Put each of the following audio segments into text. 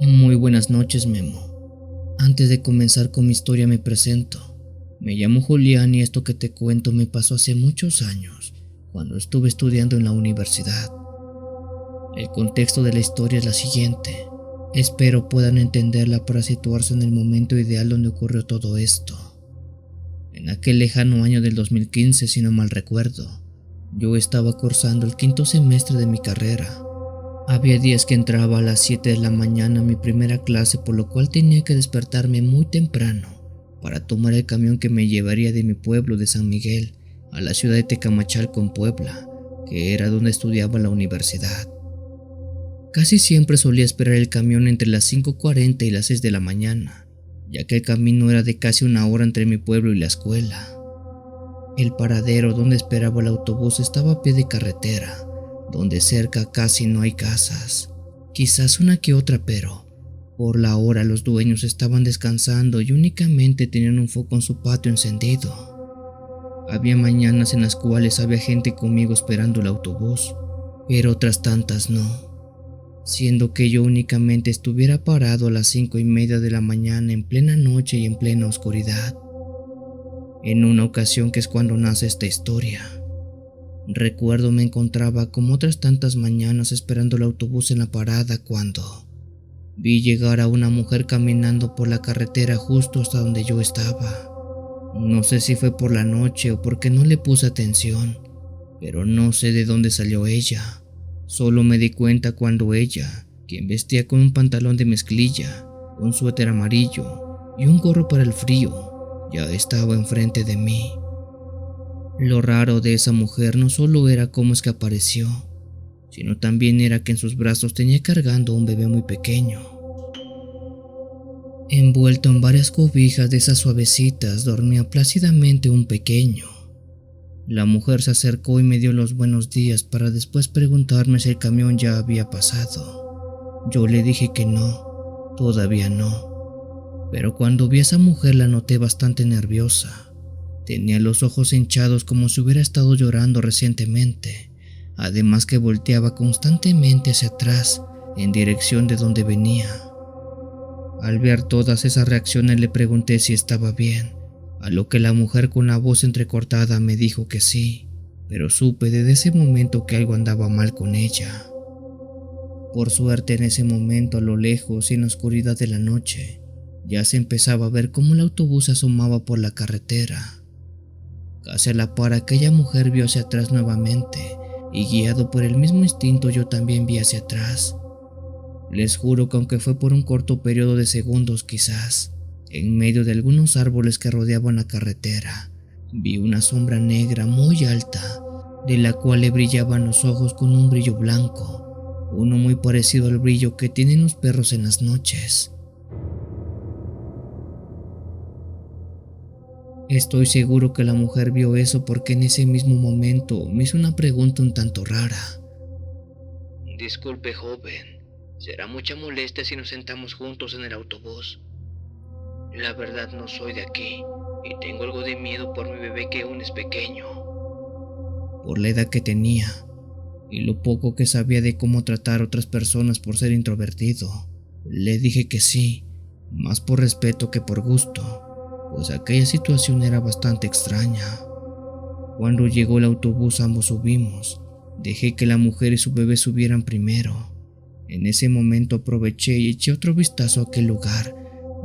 Muy buenas noches, Memo. Antes de comenzar con mi historia me presento. Me llamo Julián y esto que te cuento me pasó hace muchos años, cuando estuve estudiando en la universidad. El contexto de la historia es la siguiente. Espero puedan entenderla para situarse en el momento ideal donde ocurrió todo esto. En aquel lejano año del 2015, si no mal recuerdo, yo estaba cursando el quinto semestre de mi carrera. Había días que entraba a las 7 de la mañana a mi primera clase, por lo cual tenía que despertarme muy temprano para tomar el camión que me llevaría de mi pueblo de San Miguel a la ciudad de Tecamachalco en Puebla, que era donde estudiaba la universidad. Casi siempre solía esperar el camión entre las 5:40 y las 6 de la mañana, ya que el camino era de casi una hora entre mi pueblo y la escuela. El paradero donde esperaba el autobús estaba a pie de carretera, donde cerca casi no hay casas, quizás una que otra, pero por la hora los dueños estaban descansando y únicamente tenían un foco en su patio encendido. Había mañanas en las cuales había gente conmigo esperando el autobús, pero otras tantas no, siendo que yo únicamente estuviera parado a las 5:30 de la mañana en plena noche y en plena oscuridad. En una ocasión, que es cuando nace esta historia, recuerdo me encontraba como otras tantas mañanas esperando el autobús en la parada cuando vi llegar a una mujer caminando por la carretera justo hasta donde yo estaba. No sé si fue por la noche o porque no le puse atención, pero no sé de dónde salió ella. Solo me di cuenta cuando ella, quien vestía con un pantalón de mezclilla, un suéter amarillo y un gorro para el frío, ya estaba enfrente de mí. Lo raro de esa mujer no solo era cómo es que apareció, sino también era que en sus brazos tenía cargando a un bebé muy pequeño. Envuelto en varias cobijas de esas suavecitas, dormía plácidamente un pequeño. La mujer se acercó y me dio los buenos días para después preguntarme si el camión ya había pasado. Yo le dije que no, todavía no, pero cuando vi a esa mujer la noté bastante nerviosa. Tenía los ojos hinchados como si hubiera estado llorando recientemente, además que volteaba constantemente hacia atrás en dirección de donde venía. Al ver todas esas reacciones le pregunté si estaba bien, a lo que la mujer con la voz entrecortada me dijo que sí, pero supe desde ese momento que algo andaba mal con ella. Por suerte, en ese momento, a lo lejos y en la oscuridad de la noche, ya se empezaba a ver cómo el autobús se asomaba por la carretera. Casi a la par, aquella mujer vio hacia atrás nuevamente y, guiado por el mismo instinto, yo también vi hacia atrás. Les juro que aunque fue por un corto periodo de segundos quizás, en medio de algunos árboles que rodeaban la carretera, vi una sombra negra muy alta, de la cual le brillaban los ojos con un brillo blanco, uno muy parecido al brillo que tienen los perros en las noches. Estoy seguro que la mujer vio eso porque en ese mismo momento me hizo una pregunta un tanto rara. Disculpe, joven. ¿Será mucha molestia si nos sentamos juntos en el autobús? La verdad no soy de aquí y tengo algo de miedo por mi bebé que aún es pequeño. Por la edad que tenía y lo poco que sabía de cómo tratar a otras personas por ser introvertido, le dije que sí, más por respeto que por gusto, pues aquella situación era bastante extraña. Cuando llegó el autobús ambos subimos. Dejé que la mujer y su bebé subieran primero. En ese momento aproveché y eché otro vistazo a aquel lugar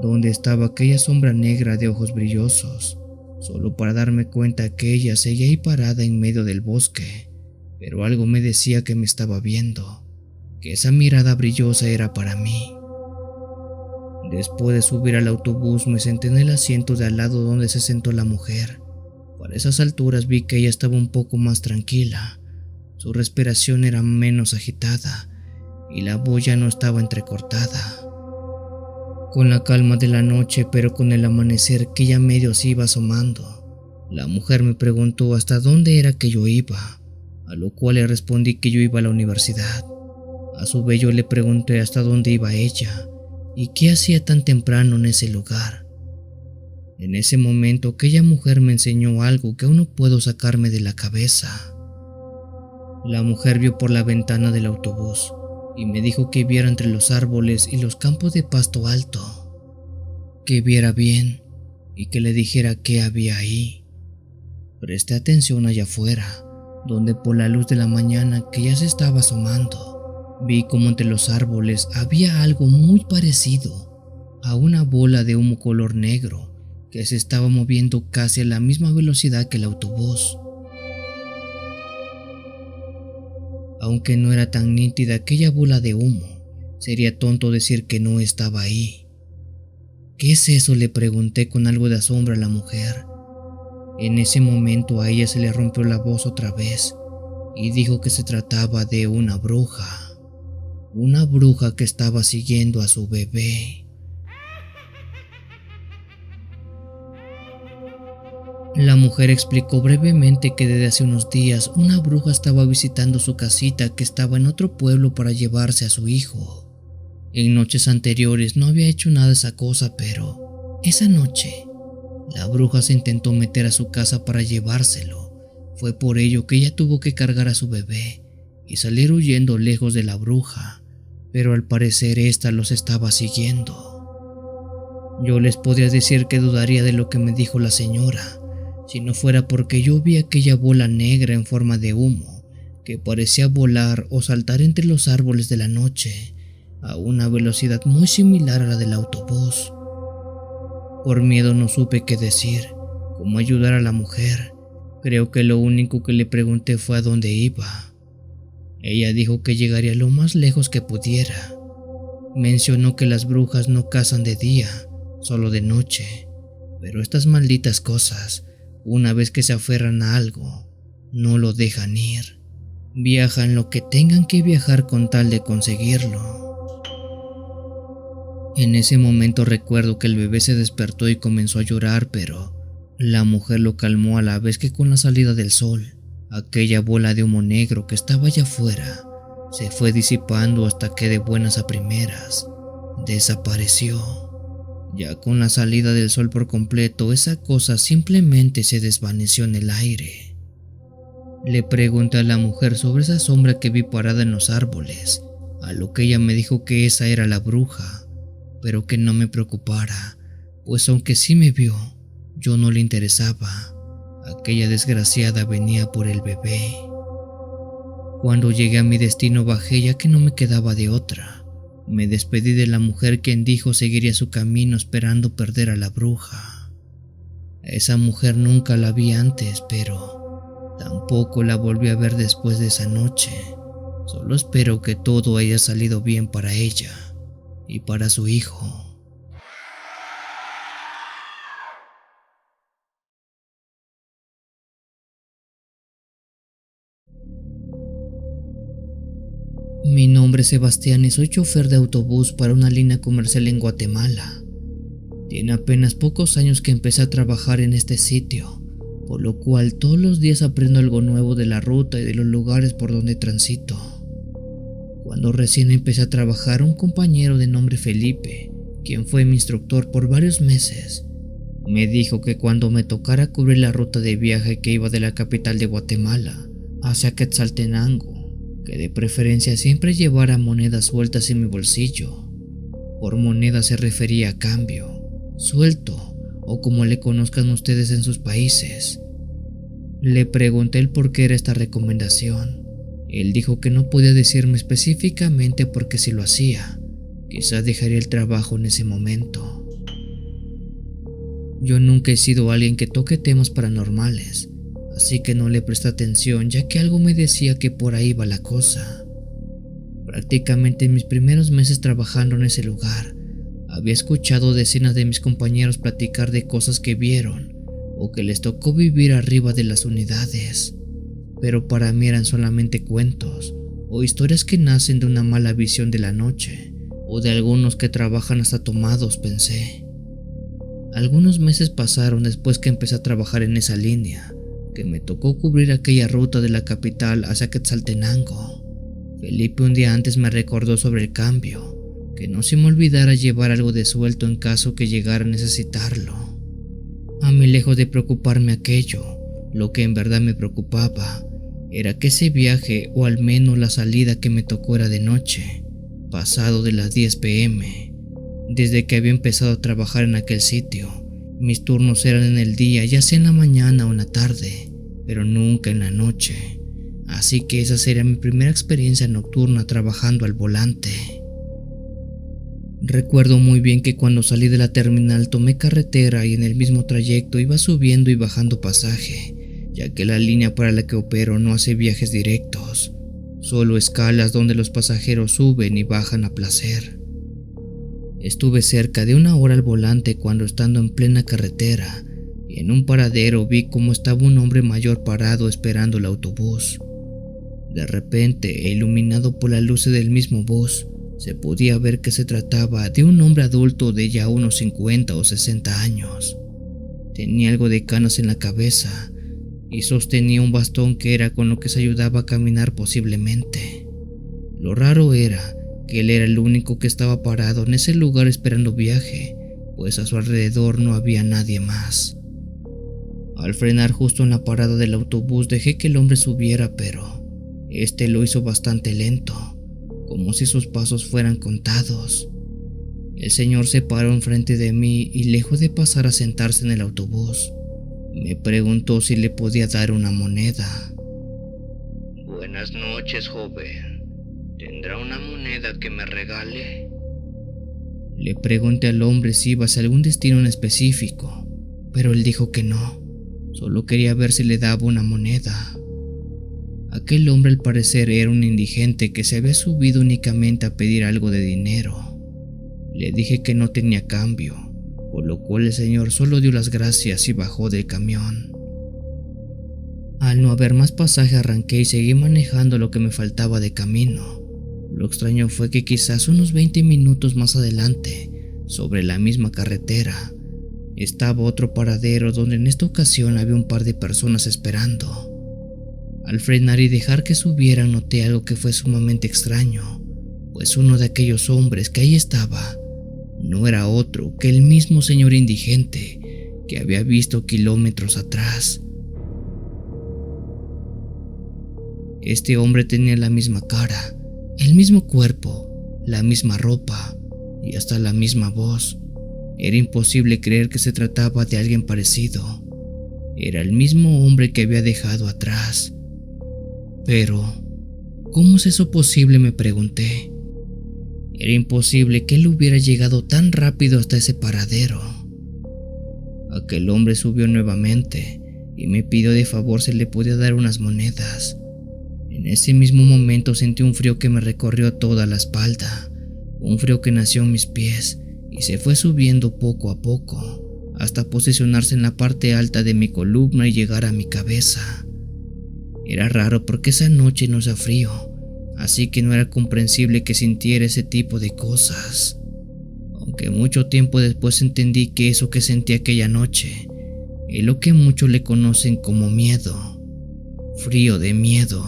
donde estaba aquella sombra negra de ojos brillosos, solo para darme cuenta que ella seguía ahí parada en medio del bosque, pero algo me decía que me estaba viendo, que esa mirada brillosa era para mí. Después de subir al autobús me senté en el asiento de al lado donde se sentó la mujer. Para esas alturas vi que ella estaba un poco más tranquila. Su respiración era menos agitada y la voz ya no estaba entrecortada. Con la calma de la noche, pero con el amanecer que ya medio se iba asomando, la mujer me preguntó hasta dónde era que yo iba, a lo cual le respondí que yo iba a la universidad. A su vez yo le pregunté hasta dónde iba ella y qué hacía tan temprano en ese lugar. En ese momento aquella mujer me enseñó algo que aún no puedo sacarme de la cabeza. La mujer vio por la ventana del autobús y me dijo que viera entre los árboles y los campos de pasto alto, que viera bien y que le dijera qué había ahí. Presté atención allá afuera, donde por la luz de la mañana que ya se estaba asomando, vi como entre los árboles había algo muy parecido a una bola de humo color negro que se estaba moviendo casi a la misma velocidad que el autobús. Aunque no era tan nítida aquella bola de humo, sería tonto decir que no estaba ahí. ¿Qué es eso?, le pregunté con algo de asombro a la mujer. En ese momento a ella se le rompió la voz otra vez y dijo que se trataba de una bruja que estaba siguiendo a su bebé. La mujer explicó brevemente que desde hace unos días una bruja estaba visitando su casita que estaba en otro pueblo para llevarse a su hijo. En noches anteriores no había hecho nada de esa cosa, pero esa noche la bruja se intentó meter a su casa para llevárselo. Fue por ello que ella tuvo que cargar a su bebé y salir huyendo lejos de la bruja, pero al parecer ésta los estaba siguiendo. Yo les podría decir que dudaría de lo que me dijo la señora, si no fuera porque yo vi aquella bola negra en forma de humo que parecía volar o saltar entre los árboles de la noche a una velocidad muy similar a la del autobús. Por miedo no supe qué decir, cómo ayudar a la mujer. Creo que lo único que le pregunté fue a dónde iba. Ella dijo que llegaría lo más lejos que pudiera. Mencionó que las brujas no cazan de día, solo de noche, pero estas malditas cosas, una vez que se aferran a algo, no lo dejan ir. Viajan lo que tengan que viajar con tal de conseguirlo. En ese momento recuerdo que el bebé se despertó y comenzó a llorar, pero la mujer lo calmó a la vez que con la salida del sol, aquella bola de humo negro que estaba allá afuera se fue disipando hasta que de buenas a primeras desapareció. Ya con la salida del sol por completo, esa cosa simplemente se desvaneció en el aire. Le pregunté a la mujer sobre esa sombra que vi parada en los árboles, a lo que ella me dijo que esa era la bruja, pero que no me preocupara, pues aunque sí me vio, yo no le interesaba. Aquella desgraciada venía por el bebé. Cuando llegué a mi destino bajé, ya que no me quedaba de otra. Me despedí de la mujer, quien dijo seguiría su camino esperando perder a la bruja. A esa mujer nunca la vi antes, pero tampoco la volví a ver después de esa noche. Solo espero que todo haya salido bien para ella y para su hijo. Mi nombre es Sebastián y soy chofer de autobús para una línea comercial en Guatemala. Tiene apenas pocos años que empecé a trabajar en este sitio, por lo cual todos los días aprendo algo nuevo de la ruta y de los lugares por donde transito. Cuando recién empecé a trabajar, un compañero de nombre Felipe, quien fue mi instructor por varios meses, me dijo que cuando me tocara cubrir la ruta de viaje que iba de la capital de Guatemala hacia Quetzaltenango, que de preferencia siempre llevara monedas sueltas en mi bolsillo. Por moneda se refería a cambio, suelto o como le conozcan ustedes en sus países. Le pregunté el por qué era esta recomendación. Él dijo que no podía decirme específicamente porque si lo hacía, quizás dejaría el trabajo en ese momento. Yo nunca he sido alguien que toque temas paranormales, así que no le presté atención, ya que algo me decía que por ahí va la cosa. Prácticamente en mis primeros meses trabajando en ese lugar, había escuchado decenas de mis compañeros platicar de cosas que vieron o que les tocó vivir arriba de las unidades, pero para mí eran solamente cuentos o historias que nacen de una mala visión de la noche o de algunos que trabajan hasta tomados, pensé. Algunos meses pasaron después que empecé a trabajar en esa línea, que me tocó cubrir aquella ruta de la capital hacia Quetzaltenango. Felipe un día antes me recordó sobre el cambio, que no se me olvidara llevar algo de suelto en caso que llegara a necesitarlo. A mí, lejos de preocuparme aquello, lo que en verdad me preocupaba era que ese viaje, o al menos la salida que me tocó, era de noche, pasado de las 10 p.m. Desde que había empezado a trabajar en aquel sitio, mis turnos eran en el día, ya sea en la mañana o en la tarde, pero nunca en la noche. Así que esa sería mi primera experiencia nocturna trabajando al volante. Recuerdo muy bien que cuando salí de la terminal tomé carretera y en el mismo trayecto iba subiendo y bajando pasaje, ya que la línea para la que opero no hace viajes directos, solo escalas donde los pasajeros suben y bajan a placer. Estuve cerca de 1 hora al volante cuando, estando en plena carretera y en un paradero, vi cómo estaba un hombre mayor parado esperando el autobús. De repente, iluminado por las luces del mismo bus, se podía ver que se trataba de un hombre adulto de ya unos 50 o 60 años. Tenía algo de canas en la cabeza y sostenía un bastón que era con lo que se ayudaba a caminar posiblemente. Lo raro era que él era el único que estaba parado en ese lugar esperando viaje, pues a su alrededor no había nadie más. Al frenar justo en la parada del autobús dejé que el hombre subiera, pero este lo hizo bastante lento, como si sus pasos fueran contados. El señor se paró enfrente de mí y, lejos de pasar a sentarse en el autobús, me preguntó si le podía dar una moneda. Buenas noches, joven. ¿Tendrá una moneda que me regale? Le pregunté al hombre si iba hacia algún destino en específico, pero él dijo que no, solo quería ver si le daba una moneda. Aquel hombre al parecer era un indigente que se había subido únicamente a pedir algo de dinero. Le dije que no tenía cambio, por lo cual el señor solo dio las gracias y bajó del camión. Al no haber más pasaje arranqué y seguí manejando lo que me faltaba de camino. Lo extraño fue que quizás unos 20 minutos más adelante, sobre la misma carretera, estaba otro paradero donde en esta ocasión había un par de personas esperando. Al frenar y dejar que subieran noté algo que fue sumamente extraño, pues uno de aquellos hombres que ahí estaba no era otro que el mismo señor indigente que había visto kilómetros atrás. Este hombre tenía la misma cara, el mismo cuerpo, la misma ropa y hasta la misma voz. Era imposible creer que se trataba de alguien parecido. Era el mismo hombre que había dejado atrás. Pero, ¿cómo es eso posible?, me pregunté. Era imposible que él hubiera llegado tan rápido hasta ese paradero. Aquel hombre subió nuevamente y me pidió de favor si le podía dar unas monedas. En ese mismo momento sentí un frío que me recorrió toda la espalda, un frío que nació en mis pies y se fue subiendo poco a poco, hasta posicionarse en la parte alta de mi columna y llegar a mi cabeza. Era raro porque esa noche no hacía frío, así que no era comprensible que sintiera ese tipo de cosas. Aunque mucho tiempo después entendí que eso que sentí aquella noche es lo que muchos le conocen como miedo, frío de miedo.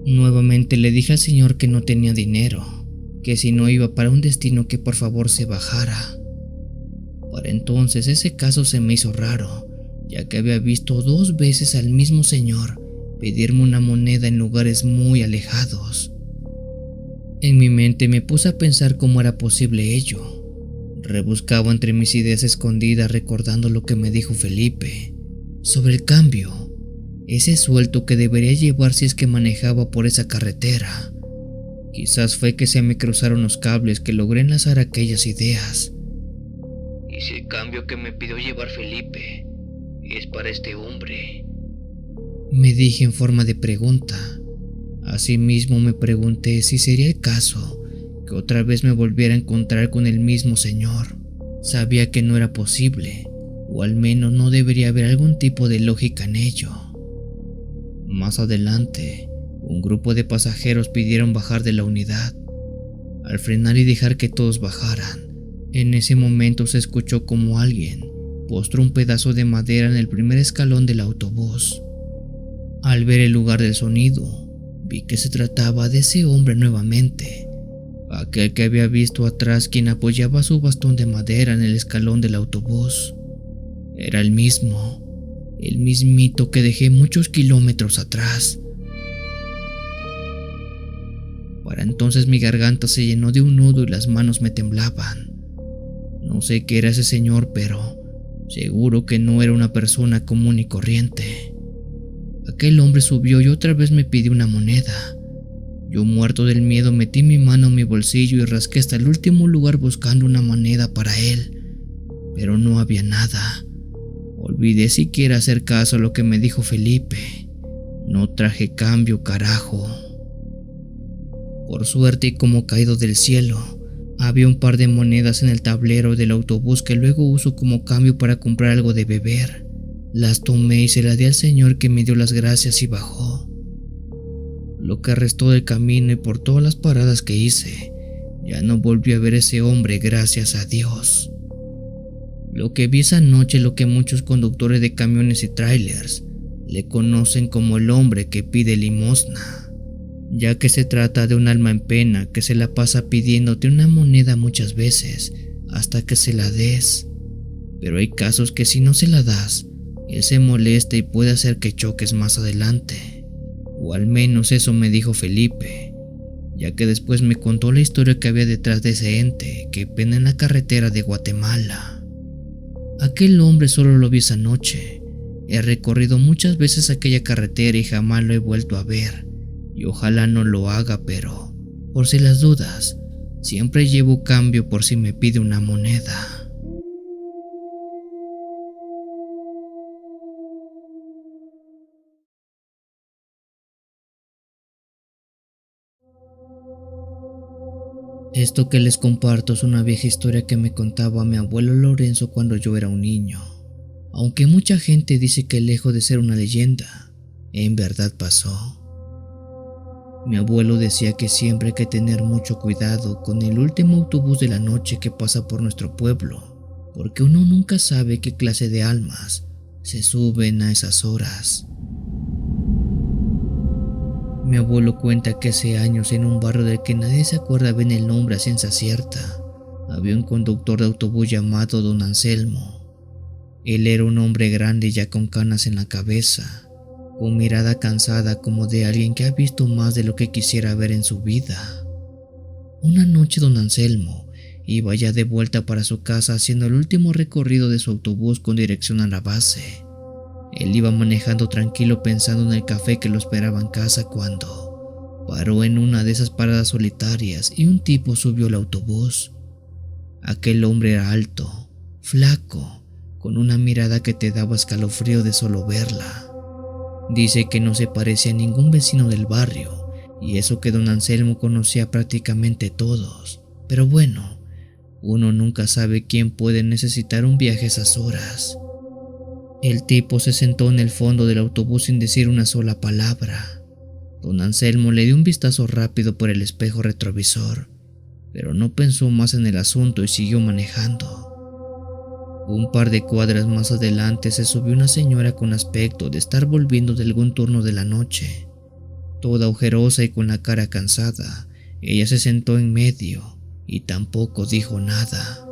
Nuevamente le dije al señor que no tenía dinero, que si no iba para un destino que por favor se bajara. Para entonces ese caso se me hizo raro, ya que había visto 2 veces al mismo señor pedirme una moneda en lugares muy alejados. En mi mente me puse a pensar cómo era posible ello. Rebuscaba entre mis ideas escondidas recordando lo que me dijo Felipe sobre el cambio, ese suelto que debería llevar si es que manejaba por esa carretera. Quizás fue que se me cruzaron los cables que logré enlazar aquellas ideas. ¿Y si el cambio que me pidió llevar Felipe es para este hombre?, me dije en forma de pregunta. Asimismo me pregunté si sería el caso que otra vez me volviera a encontrar con el mismo señor. Sabía que no era posible, o al menos no debería haber algún tipo de lógica en ello. Más adelante, un grupo de pasajeros pidieron bajar de la unidad. Al frenar y dejar que todos bajaran, en ese momento se escuchó como alguien postró un pedazo de madera en el primer escalón del autobús. Al ver el lugar del sonido, vi que se trataba de ese hombre nuevamente, aquel que había visto atrás, quien apoyaba su bastón de madera en el escalón del autobús. Era el mismito que dejé muchos kilómetros atrás. Para entonces mi garganta se llenó de un nudo y las manos me temblaban. No sé qué era ese señor, pero seguro que no era una persona común y corriente. Aquel hombre subió y otra vez me pidió una moneda. Yo, muerto del miedo, metí mi mano en mi bolsillo y rasqué hasta el último lugar buscando una moneda para él, pero no había nada. Olvidé siquiera hacer caso a lo que me dijo Felipe. No traje cambio, carajo. Por suerte, y como caído del cielo, había un par de monedas en el tablero del autobús que luego uso como cambio para comprar algo de beber. Las tomé y se las di al señor, que me dio las gracias y bajó. Lo que restó del camino y por todas las paradas que hice, ya no volví a ver a ese hombre, gracias a Dios. Lo que vi esa noche es lo que muchos conductores de camiones y trailers le conocen como el hombre que pide limosna, ya que se trata de un alma en pena que se la pasa pidiéndote una moneda muchas veces hasta que se la des. Pero hay casos que si no se la das, él se molesta y puede hacer que choques más adelante. O al menos eso me dijo Felipe, ya que después me contó la historia que había detrás de ese ente que pena en la carretera de Guatemala. Aquel hombre solo lo vi esa noche. He recorrido muchas veces aquella carretera y jamás lo he vuelto a ver. Y ojalá no lo haga, pero por si las dudas, siempre llevo cambio por si me pide una moneda. Esto que les comparto es una vieja historia que me contaba mi abuelo Lorenzo cuando yo era un niño. Aunque mucha gente dice que lejos de ser una leyenda, en verdad pasó. Mi abuelo decía que siempre hay que tener mucho cuidado con el último autobús de la noche que pasa por nuestro pueblo, porque uno nunca sabe qué clase de almas se suben a esas horas. Mi abuelo cuenta que hace años, en un barrio del que nadie se acuerda bien el nombre a ciencia cierta, había un conductor de autobús llamado Don Anselmo. Él era un hombre grande ya con canas en la cabeza, con mirada cansada como de alguien que ha visto más de lo que quisiera ver en su vida. Una noche Don Anselmo iba ya de vuelta para su casa haciendo el último recorrido de su autobús con dirección a la base. Él iba manejando tranquilo pensando en el café que lo esperaba en casa cuando paró en una de esas paradas solitarias y un tipo subió al autobús. Aquel hombre era alto, flaco, con una mirada que te daba escalofrío de solo verla. Dice que no se parecía a ningún vecino del barrio, y eso que Don Anselmo conocía prácticamente todos. Pero bueno, uno nunca sabe quién puede necesitar un viaje a esas horas. El tipo se sentó en el fondo del autobús sin decir una sola palabra. Don Anselmo le dio un vistazo rápido por el espejo retrovisor, pero no pensó más en el asunto y siguió manejando. Un par de cuadras más adelante se subió una señora con aspecto de estar volviendo de algún turno de la noche. Toda ojerosa y con la cara cansada, ella se sentó en medio y tampoco dijo nada.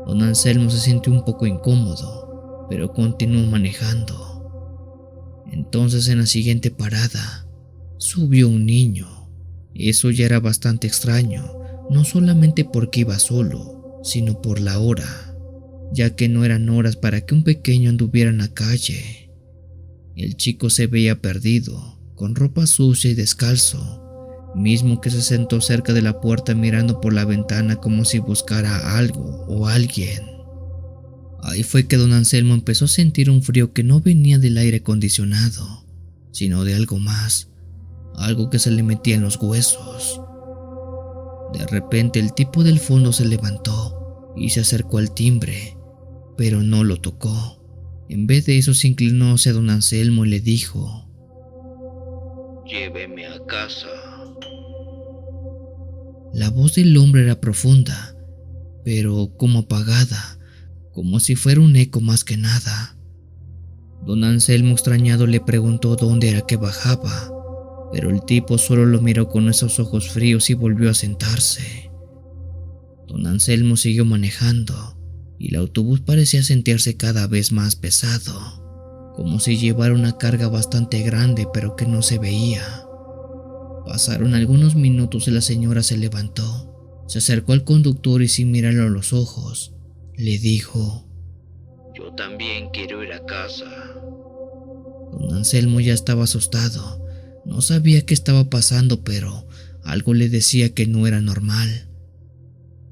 Don Anselmo se sintió un poco incómodo, pero continuó manejando. Entonces, en la siguiente parada, subió un niño. Eso ya era bastante extraño, no solamente porque iba solo, sino por la hora, ya que no eran horas para que un pequeño anduviera en la calle. El chico se veía perdido, con ropa sucia y descalzo, mismo que se sentó cerca de la puerta mirando por la ventana como si buscara algo o alguien. Ahí fue que Don Anselmo empezó a sentir un frío que no venía del aire acondicionado, sino de algo más, algo que se le metía en los huesos. De repente el tipo del fondo se levantó y se acercó al timbre, pero no lo tocó. En vez de eso se inclinó hacia Don Anselmo y le dijo: Lléveme a casa. La voz del hombre era profunda, pero como apagada, como si fuera un eco más que nada. Don Anselmo, extrañado, le preguntó dónde era que bajaba, pero el tipo solo lo miró con esos ojos fríos y volvió a sentarse. Don Anselmo siguió manejando y el autobús parecía sentirse cada vez más pesado, como si llevara una carga bastante grande pero que no se veía. Pasaron algunos minutos y la señora se levantó, se acercó al conductor y sin mirarlo a los ojos, le dijo: Yo también quiero ir a casa. Don Anselmo ya estaba asustado, no sabía qué estaba pasando, pero algo le decía que no era normal.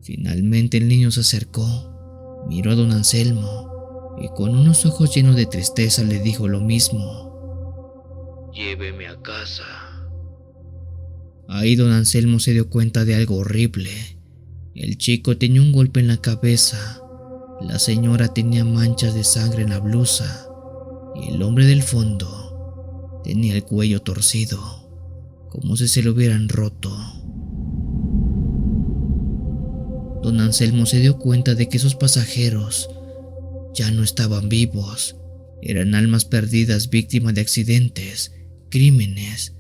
Finalmente el niño se acercó, miró a don Anselmo y con unos ojos llenos de tristeza le dijo lo mismo: Lléveme a casa. Ahí don Anselmo se dio cuenta de algo horrible. El chico tenía un golpe en la cabeza, la señora tenía manchas de sangre en la blusa y el hombre del fondo tenía el cuello torcido, como si se lo hubieran roto. Don Anselmo se dio cuenta de que esos pasajeros ya no estaban vivos, eran almas perdidas víctimas de accidentes, crímenes,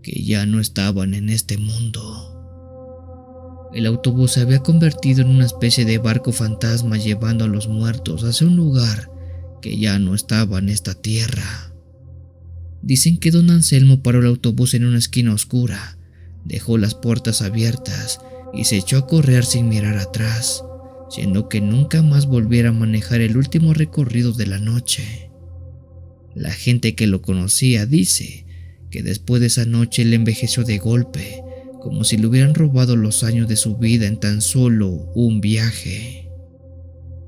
que ya no estaban en este mundo. El autobús se había convertido en una especie de barco fantasma llevando a los muertos hacia un lugar que ya no estaba en esta tierra. Dicen que don Anselmo paró el autobús en una esquina oscura, dejó las puertas abiertas y se echó a correr sin mirar atrás, siendo que nunca más volviera a manejar el último recorrido de la noche. La gente que lo conocía dice que después de esa noche él envejeció de golpe, como si le hubieran robado los años de su vida en tan solo un viaje.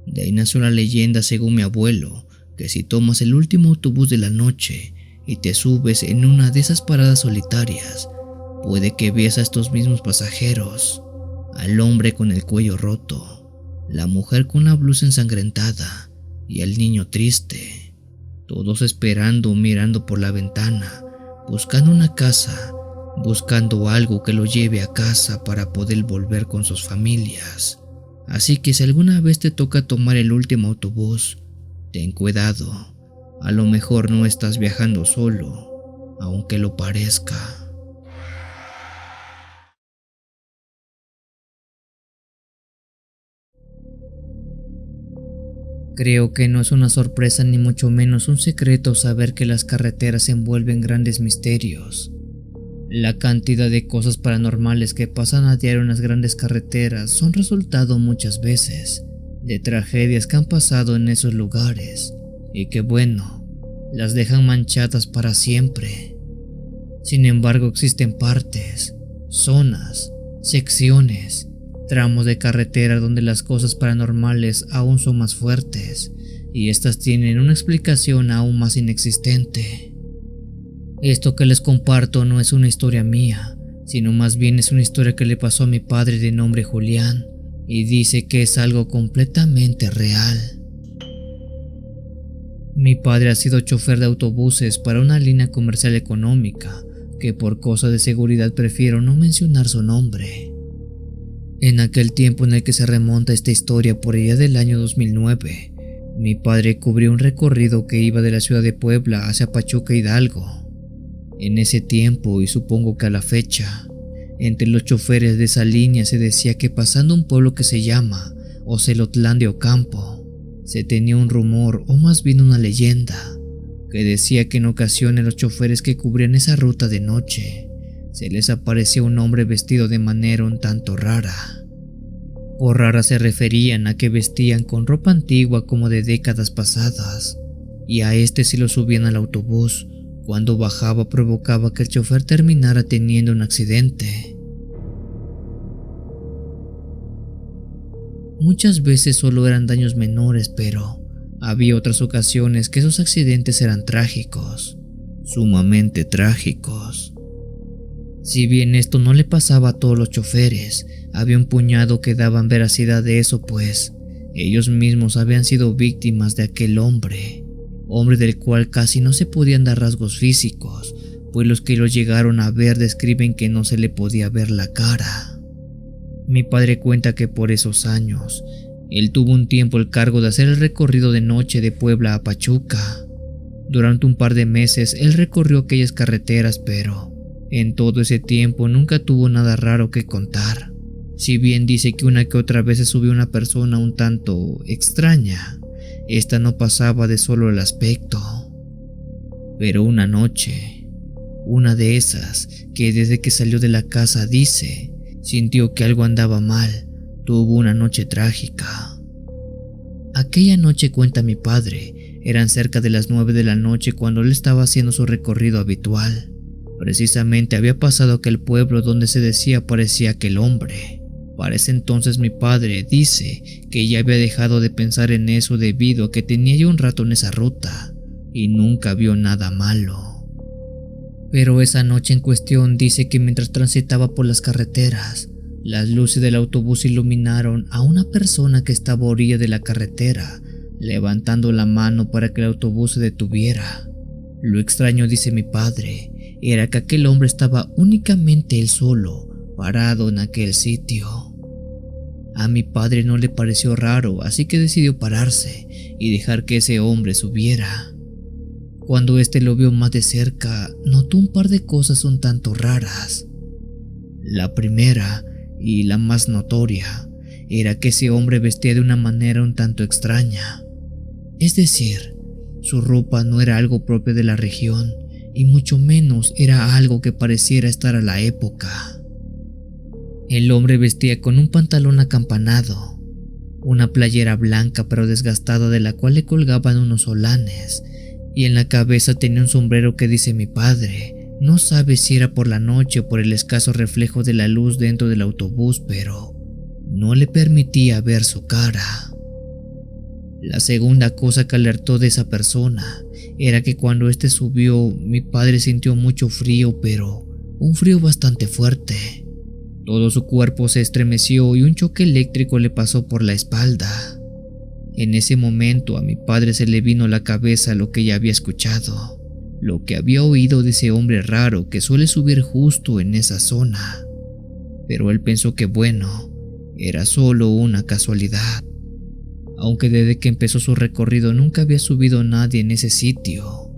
De ahí nació la leyenda, según mi abuelo, que si tomas el último autobús de la noche y te subes en una de esas paradas solitarias, puede que veas a estos mismos pasajeros, al hombre con el cuello roto, la mujer con la blusa ensangrentada y al niño triste, todos esperando, mirando por la ventana, buscando una casa, buscando algo que lo lleve a casa para poder volver con sus familias. Así que si alguna vez te toca tomar el último autobús, ten cuidado, a lo mejor no estás viajando solo, aunque lo parezca. Creo que no es una sorpresa ni mucho menos un secreto saber que las carreteras envuelven grandes misterios. La cantidad de cosas paranormales que pasan a diario en las grandes carreteras son resultado muchas veces de tragedias que han pasado en esos lugares y que las dejan manchadas para siempre. Sin embargo, existen partes, zonas, secciones, tramos de carretera donde las cosas paranormales aún son más fuertes y estas tienen una explicación aún más inexistente. Esto que les comparto no es una historia mía, sino más bien es una historia que le pasó a mi padre de nombre Julián y dice que es algo completamente real. Mi padre ha sido chofer de autobuses para una línea comercial económica que por cosas de seguridad prefiero no mencionar su nombre. En aquel tiempo en el que se remonta esta historia, por allá del año 2009, mi padre cubrió un recorrido que iba de la ciudad de Puebla hacia Pachuca, Hidalgo. En ese tiempo, y supongo que a la fecha, entre los choferes de esa línea se decía que pasando un pueblo que se llama Ocelotlán de Ocampo, se tenía un rumor, o más bien una leyenda, que decía que en ocasiones los choferes que cubrían esa ruta de noche se les aparecía un hombre vestido de manera un tanto rara. Por rara se referían a que vestían con ropa antigua como de décadas pasadas, y a si lo subían al autobús, cuando bajaba provocaba que el chofer terminara teniendo un accidente. Muchas veces solo eran daños menores, pero había otras ocasiones que esos accidentes eran trágicos, sumamente trágicos. Si bien esto no le pasaba a todos los choferes, había un puñado que daban veracidad de eso, pues ellos mismos habían sido víctimas de aquel hombre del cual casi no se podían dar rasgos físicos, pues los que lo llegaron a ver describen que no se le podía ver la cara. Mi padre cuenta que por esos años, él tuvo un tiempo el cargo de hacer el recorrido de noche de Puebla a Pachuca. Durante un par de meses él recorrió aquellas carreteras, pero en todo ese tiempo nunca tuvo nada raro que contar. Si bien dice que una que otra vez se subió una persona un tanto extraña, esta no pasaba de solo el aspecto. Pero una noche, Una de esas que desde que salió de la casa dice, sintió que algo andaba mal, tuvo una noche trágica. Aquella noche, cuenta mi padre, eran cerca de las 9 de la noche cuando él estaba haciendo su recorrido habitual. Precisamente había pasado aquel pueblo donde se decía aparecía aquel hombre. Para ese entonces mi padre dice que ya había dejado de pensar en eso debido a que tenía ya un rato en esa ruta y nunca vio nada malo. Pero esa noche en cuestión dice que mientras transitaba por las carreteras, las luces del autobús iluminaron a una persona que estaba a orilla de la carretera, levantando la mano para que el autobús se detuviera. Lo extraño, dice mi padre, era que aquel hombre estaba únicamente él solo, parado en aquel sitio. A mi padre no le pareció raro, así que decidió pararse y dejar que ese hombre subiera. Cuando éste lo vio más de cerca, notó un par de cosas un tanto raras. La primera, y la más notoria, era que ese hombre vestía de una manera un tanto extraña. Es decir, su ropa no era algo propio de la región, y mucho menos era algo que pareciera estar a la época. El hombre vestía con un pantalón acampanado, una playera blanca pero desgastada de la cual le colgaban unos solanes, y en la cabeza tenía un sombrero que, dice mi padre, no sabe si era por la noche o por el escaso reflejo de la luz dentro del autobús, pero no le permitía ver su cara. La segunda cosa que alertó de esa persona era que cuando éste subió, mi padre sintió mucho frío, pero un frío bastante fuerte. Todo su cuerpo se estremeció y un choque eléctrico le pasó por la espalda. En ese momento a mi padre se le vino a la cabeza lo que ya había escuchado, lo que había oído de ese hombre raro que suele subir justo en esa zona. Pero él pensó que bueno, era solo una casualidad, aunque desde que empezó su recorrido nunca había subido nadie en ese sitio.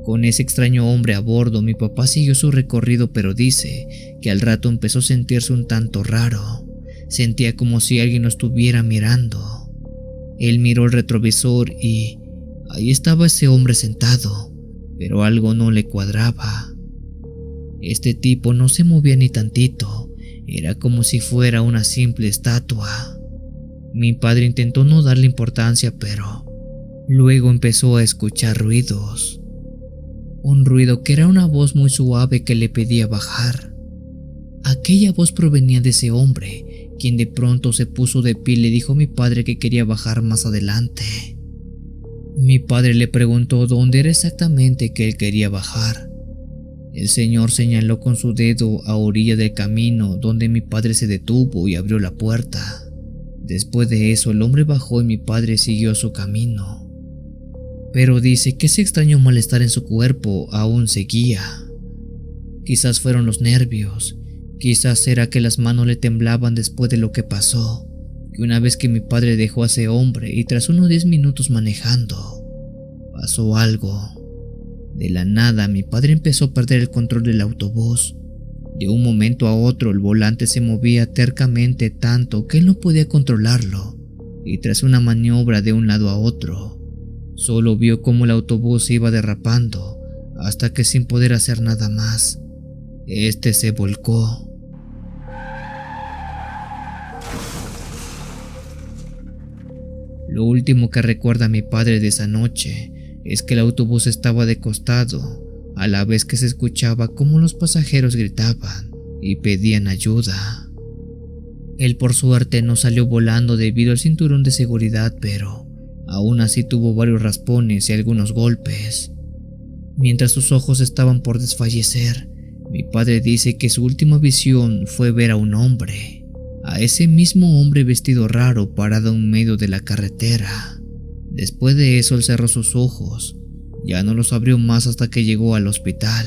Con ese extraño hombre a bordo, mi papá siguió su recorrido, pero dice que al rato empezó a sentirse un tanto raro. Sentía como si alguien lo estuviera mirando. Él miró el retrovisor y ahí estaba ese hombre sentado, pero algo no le cuadraba. Este tipo no se movía ni tantito, era como si fuera una simple estatua. Mi padre intentó no darle importancia, pero luego empezó a escuchar ruidos. Un ruido que era una voz muy suave que le pedía bajar. Aquella voz provenía de ese hombre, quien de pronto se puso de pie y le dijo a mi padre que quería bajar más adelante. Mi padre le preguntó dónde era exactamente que él quería bajar. El señor señaló con su dedo a orilla del camino, donde mi padre se detuvo y abrió la puerta. Después de eso, el hombre bajó y mi padre siguió su camino. Pero dice que ese extraño malestar en su cuerpo aún seguía. Quizás fueron los nervios, quizás era que las manos le temblaban después de lo que pasó, que una vez que mi padre dejó a ese hombre y tras unos 10 minutos manejando, pasó algo. De la nada, mi padre empezó a perder el control del autobús. De un momento a otro, el volante se movía tercamente tanto que él no podía controlarlo, y tras una maniobra de un lado a otro, solo vio cómo el autobús iba derrapando, hasta que sin poder hacer nada más, este se volcó. Lo último que recuerda mi padre de esa noche es que el autobús estaba de costado, a la vez que se escuchaba cómo los pasajeros gritaban y pedían ayuda. Él por suerte no salió volando debido al cinturón de seguridad, pero aún así tuvo varios raspones y algunos golpes. Mientras sus ojos estaban por desfallecer, mi padre dice que su última visión fue ver a un hombre, a ese mismo hombre vestido raro parado en medio de la carretera. Después de eso él cerró sus ojos, ya no los abrió más hasta que llegó al hospital.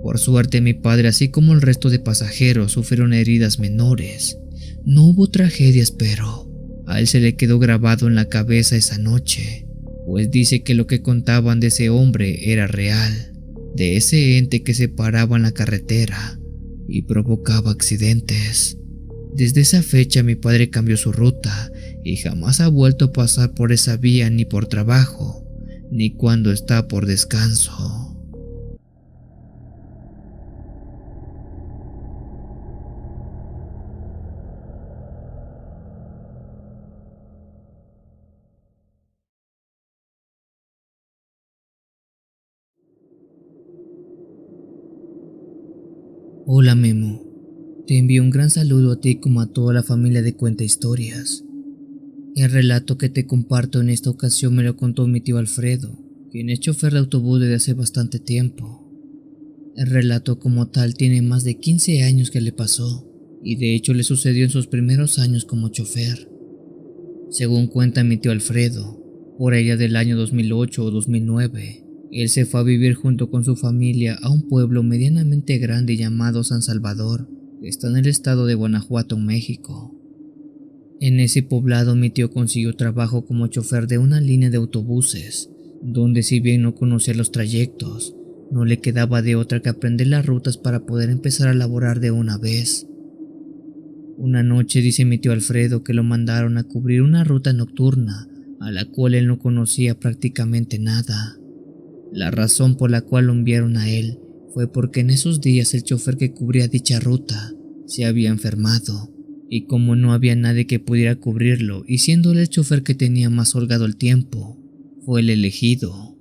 Por suerte mi padre, así como el resto de pasajeros, sufrieron heridas menores. No hubo tragedias, pero a él se le quedó grabado en la cabeza esa noche, pues dice que lo que contaban de ese hombre era real, de ese ente que se paraba en la carretera y provocaba accidentes. Desde esa fecha mi padre cambió su ruta y jamás ha vuelto a pasar por esa vía, ni por trabajo, ni cuando está por descanso. Hola Memo, te envío un gran saludo a ti como a toda la familia de Cuenta Historias. El relato que te comparto en esta ocasión me lo contó mi tío Alfredo, quien es chofer de autobús desde hace bastante tiempo. El relato como tal tiene más de 15 años que le pasó, y de hecho le sucedió en sus primeros años como chofer. Según cuenta mi tío Alfredo, por allá del año 2008 o 2009, él se fue a vivir junto con su familia a un pueblo medianamente grande llamado San Salvador, que está en el estado de Guanajuato, México. En ese poblado mi tío consiguió trabajo como chofer de una línea de autobuses, donde si bien no conocía los trayectos, no le quedaba de otra que aprender las rutas para poder empezar a laborar de una vez. Una noche dice mi tío Alfredo que lo mandaron a cubrir una ruta nocturna, a la cual él no conocía prácticamente nada. La razón por la cual lo enviaron a él fue porque en esos días el chofer que cubría dicha ruta se había enfermado, y como no había nadie que pudiera cubrirlo, y siendo él el chofer que tenía más holgado el tiempo, fue el elegido.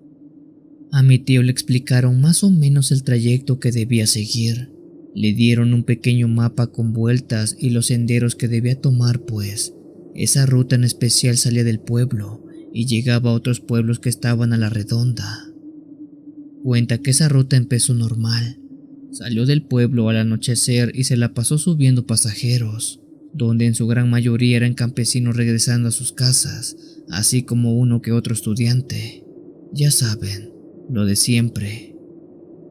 A mi tío le explicaron más o menos el trayecto que debía seguir. Le dieron un pequeño mapa con vueltas y los senderos que debía tomar, pues esa ruta en especial salía del pueblo y llegaba a otros pueblos que estaban a la redonda. Cuenta que esa ruta empezó normal. Salió del pueblo al anochecer y se la pasó subiendo pasajeros, donde en su gran mayoría eran campesinos regresando a sus casas, así como uno que otro estudiante. Ya saben, lo de siempre.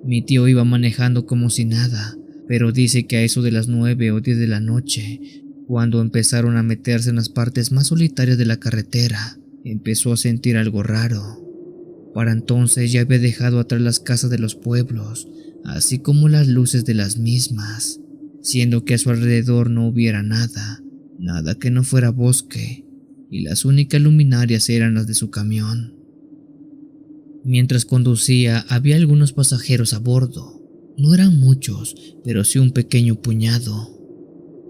Mi tío iba manejando como si nada, pero dice que a eso de las 9 o 10 de la noche, cuando empezaron a meterse en las partes más solitarias de la carretera, empezó a sentir algo raro. Para entonces ya había dejado atrás las casas de los pueblos, así como las luces de las mismas, siendo que a su alrededor no hubiera nada, nada que no fuera bosque, y las únicas luminarias eran las de su camión. Mientras conducía, había algunos pasajeros a bordo. No eran muchos, pero sí un pequeño puñado.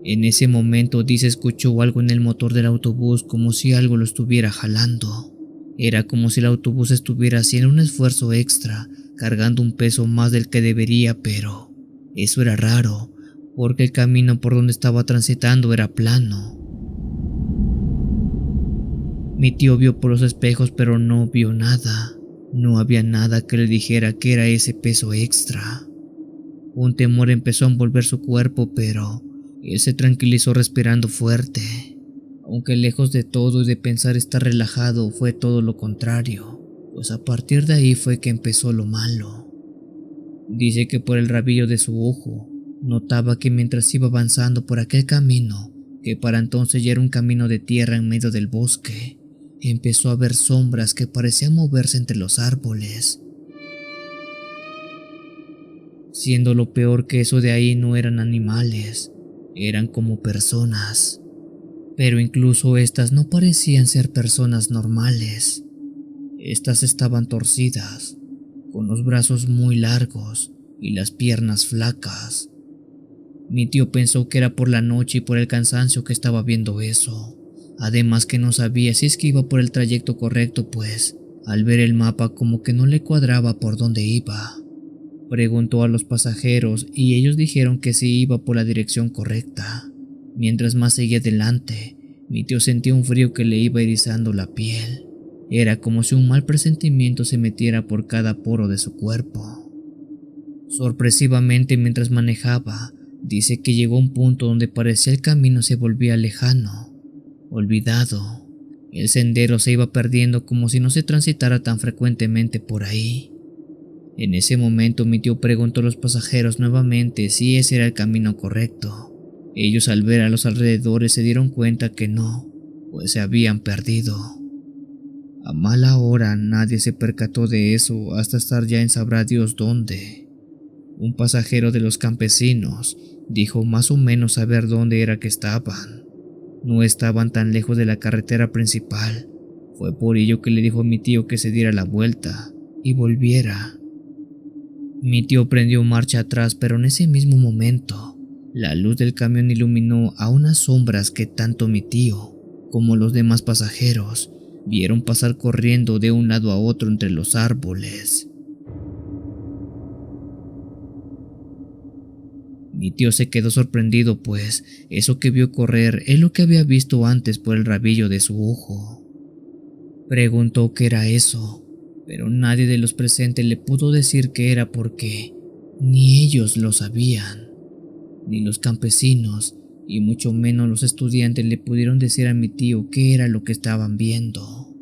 En ese momento dice escuchó algo en el motor del autobús como si algo lo estuviera jalando. Era como si el autobús estuviera haciendo un esfuerzo extra, cargando un peso más del que debería, pero eso era raro, porque el camino por donde estaba transitando era plano. Mi tío vio por los espejos, pero no vio nada. No había nada que le dijera que era ese peso extra. Un temor empezó a envolver su cuerpo, pero él se tranquilizó respirando fuerte. Aunque lejos de todo y de pensar estar relajado, fue todo lo contrario, pues a partir de ahí fue que empezó lo malo. Dice que por el rabillo de su ojo, notaba que mientras iba avanzando por aquel camino, que para entonces ya era un camino de tierra en medio del bosque, empezó a ver sombras que parecían moverse entre los árboles. Siendo lo peor que eso de ahí no eran animales, eran como personas. Pero incluso estas no parecían ser personas normales. Estas estaban torcidas, con los brazos muy largos y las piernas flacas. Mi tío pensó que era por la noche y por el cansancio que estaba viendo eso. Además que no sabía si es que iba por el trayecto correcto, pues al ver el mapa como que no le cuadraba por dónde iba. Preguntó a los pasajeros y ellos dijeron que sí iba por la dirección correcta. Mientras más seguía adelante, mi tío sentía un frío que le iba erizando la piel. Era como si un mal presentimiento se metiera por cada poro de su cuerpo. Sorpresivamente, mientras manejaba, dice que llegó a un punto donde parecía el camino se volvía lejano, olvidado. El sendero se iba perdiendo como si no se transitara tan frecuentemente por ahí. En ese momento mi tío preguntó a los pasajeros nuevamente si ese era el camino correcto. Ellos al ver a los alrededores se dieron cuenta que no, pues se habían perdido. A mala hora nadie se percató de eso hasta estar ya en sabrá Dios dónde. Un pasajero de los campesinos dijo más o menos saber dónde era que estaban. No estaban tan lejos de la carretera principal. Fue por ello que le dijo a mi tío que se diera la vuelta y volviera. Mi tío prendió marcha atrás, pero en ese mismo momento, la luz del camión iluminó a unas sombras que tanto mi tío como los demás pasajeros vieron pasar corriendo de un lado a otro entre los árboles. Mi tío se quedó sorprendido, pues eso que vio correr es lo que había visto antes por el rabillo de su ojo. Preguntó qué era eso, pero nadie de los presentes le pudo decir qué era porque ni ellos lo sabían, ni los campesinos, y mucho menos los estudiantes le pudieron decir a mi tío qué era lo que estaban viendo.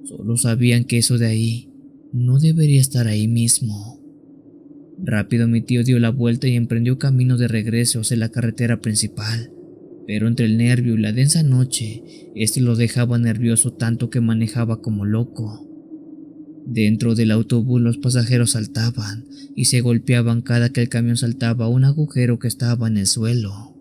Solo sabían que eso de ahí no debería estar ahí mismo. Rápido mi tío dio la vuelta y emprendió camino de regreso hacia la carretera principal, pero entre el nervio y la densa noche, este lo dejaba nervioso tanto que manejaba como loco. Dentro del autobús los pasajeros saltaban y se golpeaban cada que el camión saltaba a un agujero que estaba en el suelo.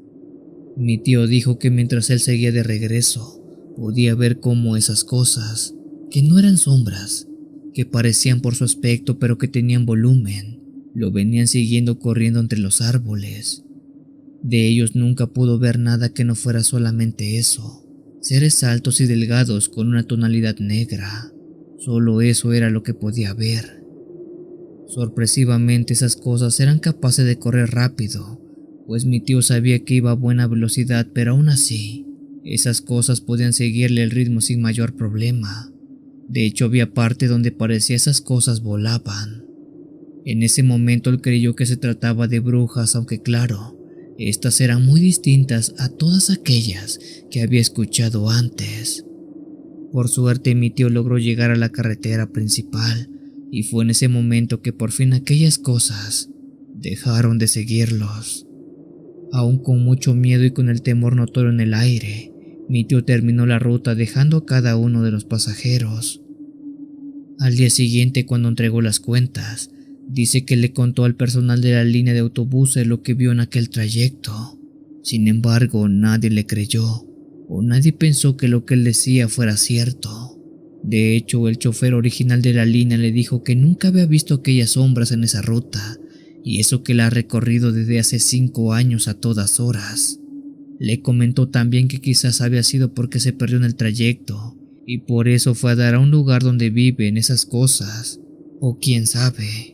Mi tío dijo que mientras él seguía de regreso, podía ver cómo esas cosas, que no eran sombras, que parecían por su aspecto pero que tenían volumen, lo venían siguiendo corriendo entre los árboles. De ellos nunca pudo ver nada que no fuera solamente eso, seres altos y delgados con una tonalidad negra. Solo eso era lo que podía ver. Sorpresivamente esas cosas eran capaces de correr rápido, pues mi tío sabía que iba a buena velocidad, pero aún así, esas cosas podían seguirle el ritmo sin mayor problema. De hecho, había parte donde parecía esas cosas volaban. En ese momento él creyó que se trataba de brujas, aunque claro, estas eran muy distintas a todas aquellas que había escuchado antes. Por suerte mi tío logró llegar a la carretera principal y fue en ese momento que por fin aquellas cosas dejaron de seguirlos. Aún con mucho miedo y con el temor notorio en el aire, mi tío terminó la ruta dejando a cada uno de los pasajeros. Al día siguiente, cuando entregó las cuentas, dice que le contó al personal de la línea de autobuses lo que vio en aquel trayecto. Sin embargo, nadie le creyó, o nadie pensó que lo que él decía fuera cierto. De hecho, el chofer original de la línea le dijo que nunca había visto aquellas sombras en esa ruta, y eso que la ha recorrido desde hace 5 años a todas horas. Le comentó también que quizás había sido porque se perdió en el trayecto, y por eso fue a dar a un lugar donde viven esas cosas, o quién sabe.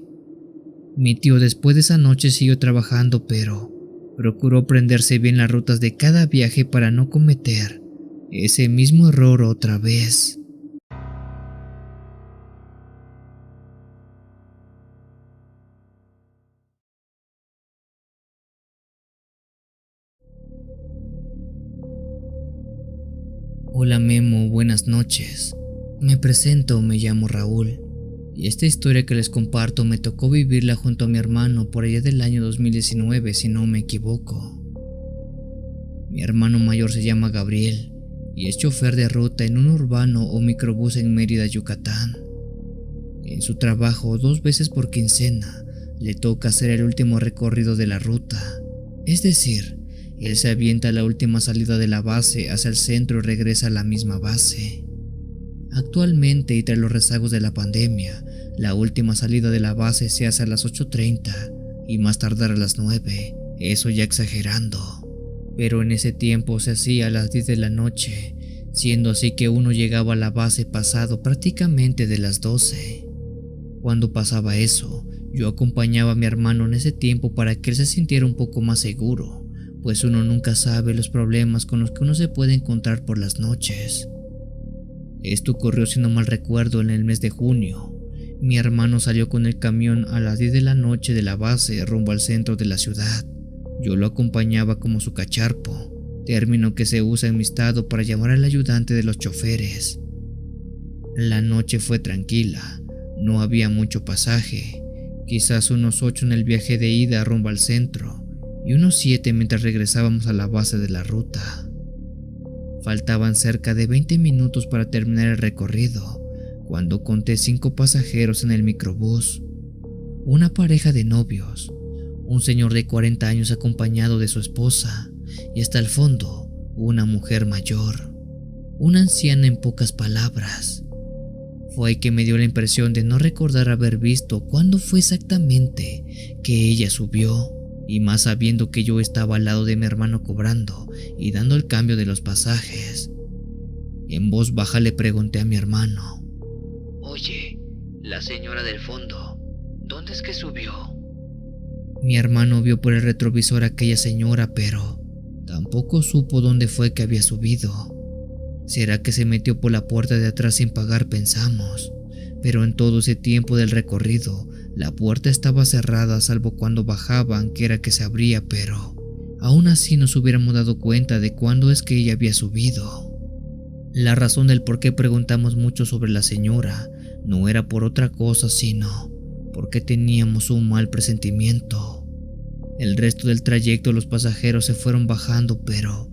Mi tío después de esa noche siguió trabajando, pero procuró aprenderse bien las rutas de cada viaje para no cometer ese mismo error otra vez. Hola Memo, buenas noches. Me presento, me llamo Raúl, y esta historia que les comparto me tocó vivirla junto a mi hermano por allá del año 2019, si no me equivoco. Mi hermano mayor se llama Gabriel y es chofer de ruta en un urbano o microbús en Mérida, Yucatán. En su trabajo, 2 veces por quincena, le toca hacer el último recorrido de la ruta, es decir, él se avienta a la última salida de la base hacia el centro y regresa a la misma base. Actualmente, y tras los rezagos de la pandemia, la última salida de la base se hace a las 8:30 y más tardar a las 9, eso ya exagerando. Pero en ese tiempo se hacía a las 10 de la noche, siendo así que uno llegaba a la base pasado prácticamente de las 12. Cuando pasaba eso, yo acompañaba a mi hermano en ese tiempo para que él se sintiera un poco más seguro, pues uno nunca sabe los problemas con los que uno se puede encontrar por las noches. Esto ocurrió, si no mal recuerdo, en el mes de junio. Mi hermano salió con el camión a las 10 de la noche de la base rumbo al centro de la ciudad. Yo lo acompañaba como su cacharpo, término que se usa en mi estado para llamar al ayudante de los choferes. La noche fue tranquila, no había mucho pasaje, quizás unos 8 en el viaje de ida rumbo al centro y unos 7 mientras regresábamos a la base de la ruta. Faltaban cerca de 20 minutos para terminar el recorrido, cuando conté 5 pasajeros en el microbús. Una pareja de novios, un señor de 40 años acompañado de su esposa, y hasta el fondo, una mujer mayor, una anciana en pocas palabras. Fue ahí que me dio la impresión de no recordar haber visto cuándo fue exactamente que ella subió, y más sabiendo que yo estaba al lado de mi hermano cobrando y dando el cambio de los pasajes. En voz baja le pregunté a mi hermano: Oye, la señora del fondo, ¿dónde es que subió? Mi hermano vio por el retrovisor a aquella señora, pero tampoco supo dónde fue que había subido. ¿Será que se metió por la puerta de atrás sin pagar?, pensamos. Pero en todo ese tiempo del recorrido, la puerta estaba cerrada salvo cuando bajaban, que era que se abría, pero aún así nos hubiéramos dado cuenta de cuándo es que ella había subido. La razón del por qué preguntamos mucho sobre la señora no era por otra cosa, sino porque teníamos un mal presentimiento. El resto del trayecto los pasajeros se fueron bajando, pero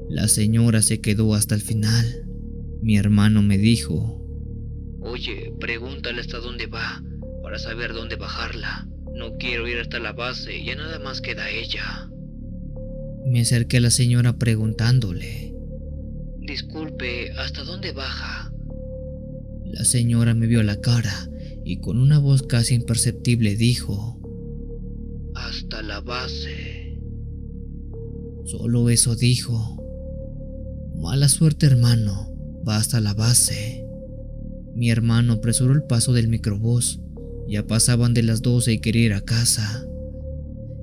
la señora se quedó hasta el final. Mi hermano me dijo: Oye, pregúntale hasta dónde va, para saber dónde bajarla. No quiero ir hasta la base, ya nada más queda ella. Me acerqué a la señora preguntándole: Disculpe, ¿hasta dónde baja? La señora me vio la cara y con una voz casi imperceptible dijo: Hasta la base. Solo eso dijo. Mala suerte, hermano, va hasta la base. Mi hermano apresuró el paso del microbús. Ya pasaban de las 12 y quería ir a casa.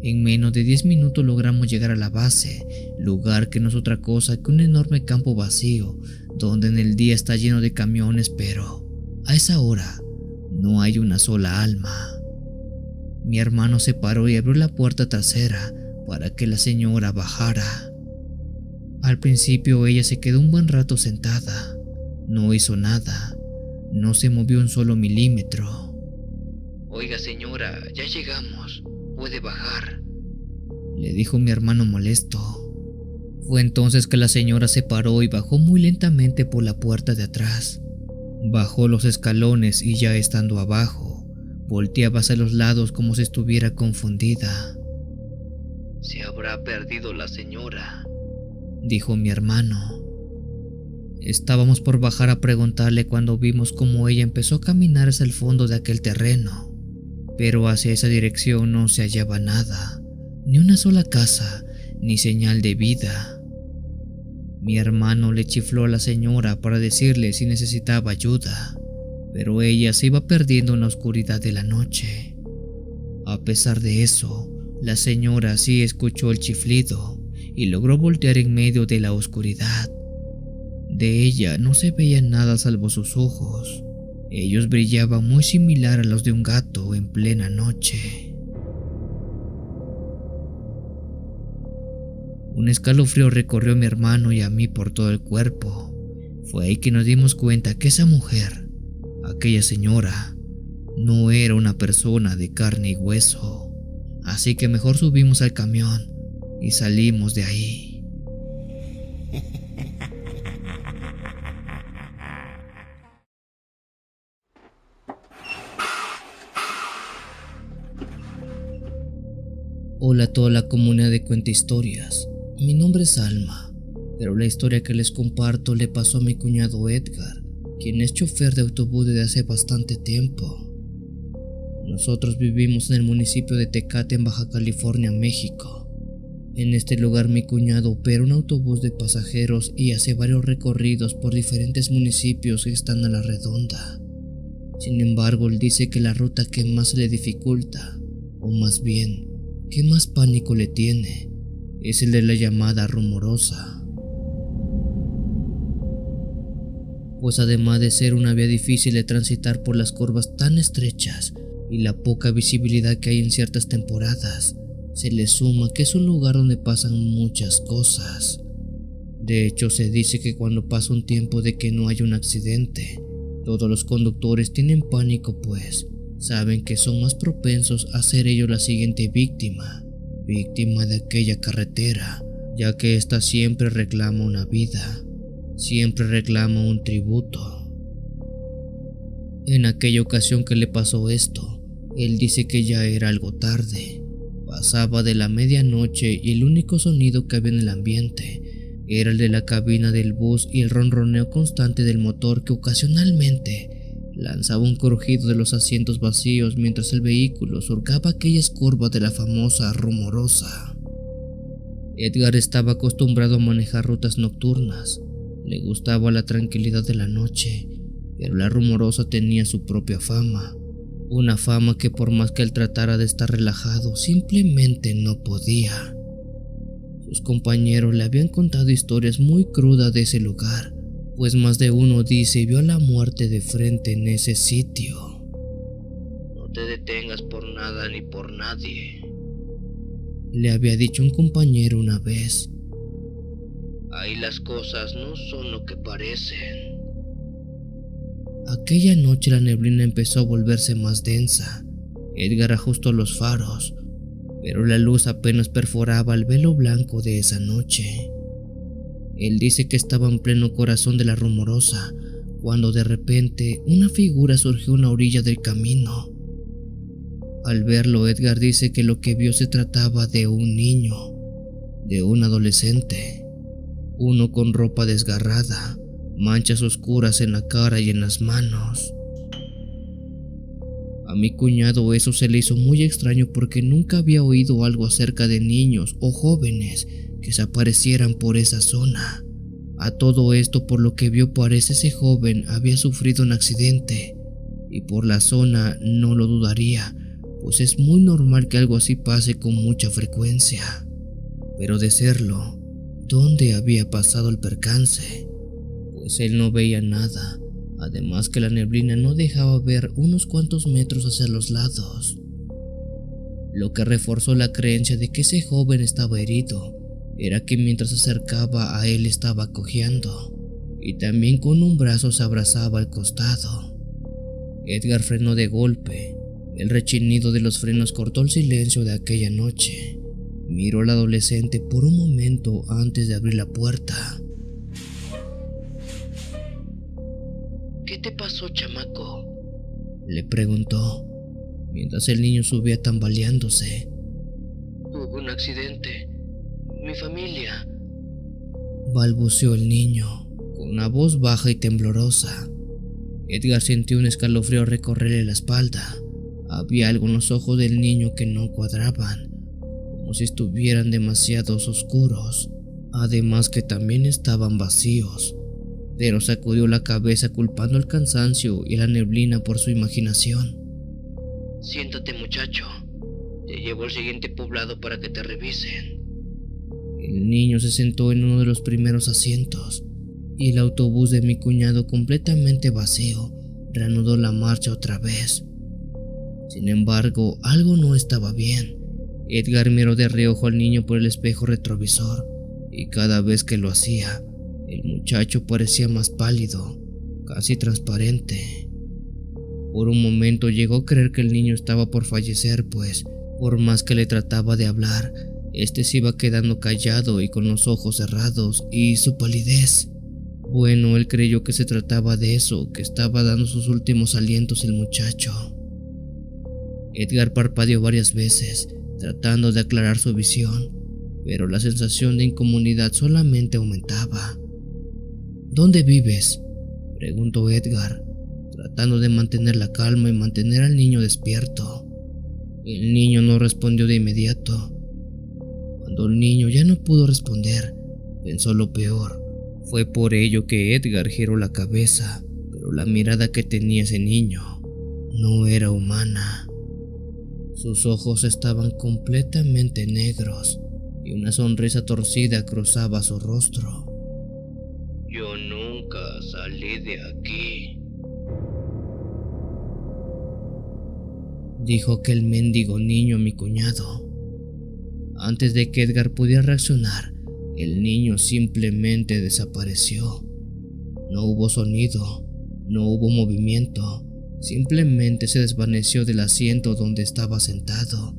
En menos de 10 minutos logramos llegar a la base, lugar que no es otra cosa que un enorme campo vacío, donde en el día está lleno de camiones, pero a esa hora no hay una sola alma. Mi hermano se paró y abrió la puerta trasera para que la señora bajara. Al principio ella se quedó un buen rato sentada. No hizo nada. No se movió un solo milímetro. Oiga, señora, ya llegamos. Puede bajar, le dijo mi hermano molesto. Fue entonces que la señora se paró y bajó muy lentamente por la puerta de atrás. Bajó los escalones y ya estando abajo, volteaba hacia los lados como si estuviera confundida. Se habrá perdido la señora, dijo mi hermano. Estábamos por bajar a preguntarle cuando vimos cómo ella empezó a caminar hacia el fondo de aquel terreno, pero hacia esa dirección no se hallaba nada, ni una sola casa, ni señal de vida. Mi hermano le chifló a la señora para decirle si necesitaba ayuda, pero ella se iba perdiendo en la oscuridad de la noche. A pesar de eso, la señora sí escuchó el chiflido y logró voltear en medio de la oscuridad. De ella no se veía nada salvo sus ojos. Ellos brillaban muy similar a los de un gato en plena noche. Un escalofrío recorrió a mi hermano y a mí por todo el cuerpo. Fue ahí que nos dimos cuenta que esa mujer, aquella señora, no era una persona de carne y hueso. Así que mejor subimos al camión y salimos de ahí. Hola a toda la comunidad de Cuentahistorias. Mi nombre es Alma, pero la historia que les comparto le pasó a mi cuñado Edgar, quien es chofer de autobús desde hace bastante tiempo. Nosotros vivimos en el municipio de Tecate, en Baja California, México. En este lugar mi cuñado opera un autobús de pasajeros y hace varios recorridos por diferentes municipios que están a la redonda. Sin embargo, él dice que la ruta que más se le dificulta, o más bien, que más pánico le tiene, es el de la llamada Rumorosa. Pues además de ser una vía difícil de transitar por las curvas tan estrechas y la poca visibilidad que hay en ciertas temporadas, se le suma que es un lugar donde pasan muchas cosas. De hecho, se dice que cuando pasa un tiempo de que no hay un accidente, todos los conductores tienen pánico, pues saben que son más propensos a ser ellos la siguiente víctima de aquella carretera, ya que ésta siempre reclama una vida, siempre reclama un tributo. En aquella ocasión que le pasó esto, él dice que ya era algo tarde, pasaba de la medianoche y el único sonido que había en el ambiente era el de la cabina del bus y el ronroneo constante del motor que ocasionalmente lanzaba un crujido de los asientos vacíos mientras el vehículo surcaba aquellas curvas de la famosa Rumorosa. Edgar estaba acostumbrado a manejar rutas nocturnas, le gustaba la tranquilidad de la noche, pero la Rumorosa tenía su propia fama. Una fama que por más que él tratara de estar relajado, simplemente no podía. Sus compañeros le habían contado historias muy crudas de ese lugar, pues más de uno dice vio la muerte de frente en ese sitio. No te detengas por nada ni por nadie, le había dicho un compañero una vez. ahí las cosas no son lo que parecen. Aquella noche la neblina empezó a volverse más densa. Edgar ajustó los faros, pero la luz apenas perforaba el velo blanco de esa noche. Él dice que estaba en pleno corazón de la Rumorosa, cuando de repente una figura surgió a una orilla del camino. Al verlo, Edgar dice que lo que vio se trataba de un niño, de un adolescente, uno con ropa desgarrada, manchas oscuras en la cara y en las manos. A mi cuñado eso se le hizo muy extraño porque nunca había oído algo acerca de niños o jóvenes que se aparecieran por esa zona. A todo esto, por lo que vio, parece ese joven había sufrido un accidente, y por la zona no lo dudaría, pues es muy normal que algo así pase con mucha frecuencia. Pero de serlo, ¿dónde había pasado el percance? Pues él no veía nada, además que la neblina no dejaba ver unos cuantos metros hacia los lados, lo que reforzó la creencia de que ese joven estaba herido. Era que mientras se acercaba a él estaba cojeando, y también con un brazo se abrazaba al costado. Edgar frenó de golpe. El rechinido de los frenos cortó el silencio de aquella noche. Miró al adolescente por un momento antes de abrir la puerta. ¿Qué te pasó, chamaco?, le preguntó, mientras el niño subía tambaleándose. Hubo un accidente. Mi familia, balbuceó el niño, con una voz baja y temblorosa. Edgar sintió un escalofrío recorrerle la espalda. Había algo en los ojos del niño que no cuadraban, como si estuvieran demasiados oscuros, además que también estaban vacíos. Pero sacudió la cabeza culpando el cansancio y la neblina por su imaginación. Siéntate, muchacho. Te llevo al siguiente poblado para que te revisen. El niño se sentó en uno de los primeros asientos y el autobús de mi cuñado, completamente vacío, reanudó la marcha otra vez. Sin embargo, algo no estaba bien. Edgar miró de reojo al niño por el espejo retrovisor y cada vez que lo hacía, el muchacho parecía más pálido, casi transparente. Por un momento llegó a creer que el niño estaba por fallecer, pues, por más que le trataba de hablar, este se iba quedando callado y con los ojos cerrados, y su palidez. Bueno, él creyó que se trataba de eso, que estaba dando sus últimos alientos el muchacho. Edgar parpadeó varias veces, tratando de aclarar su visión, pero la sensación de incomodidad solamente aumentaba. ¿Dónde vives?, preguntó Edgar, tratando de mantener la calma y mantener al niño despierto. El niño no respondió de inmediato. Cuando el niño ya no pudo responder, pensó lo peor. Fue por ello que Edgar giró la cabeza, pero la mirada que tenía ese niño no era humana. Sus ojos estaban completamente negros y una sonrisa torcida cruzaba su rostro. Yo nunca salí de aquí, dijo aquel mendigo niño a mi cuñado. Antes de que Edgar pudiera reaccionar, el niño simplemente desapareció. No hubo sonido, no hubo movimiento, simplemente se desvaneció del asiento donde estaba sentado,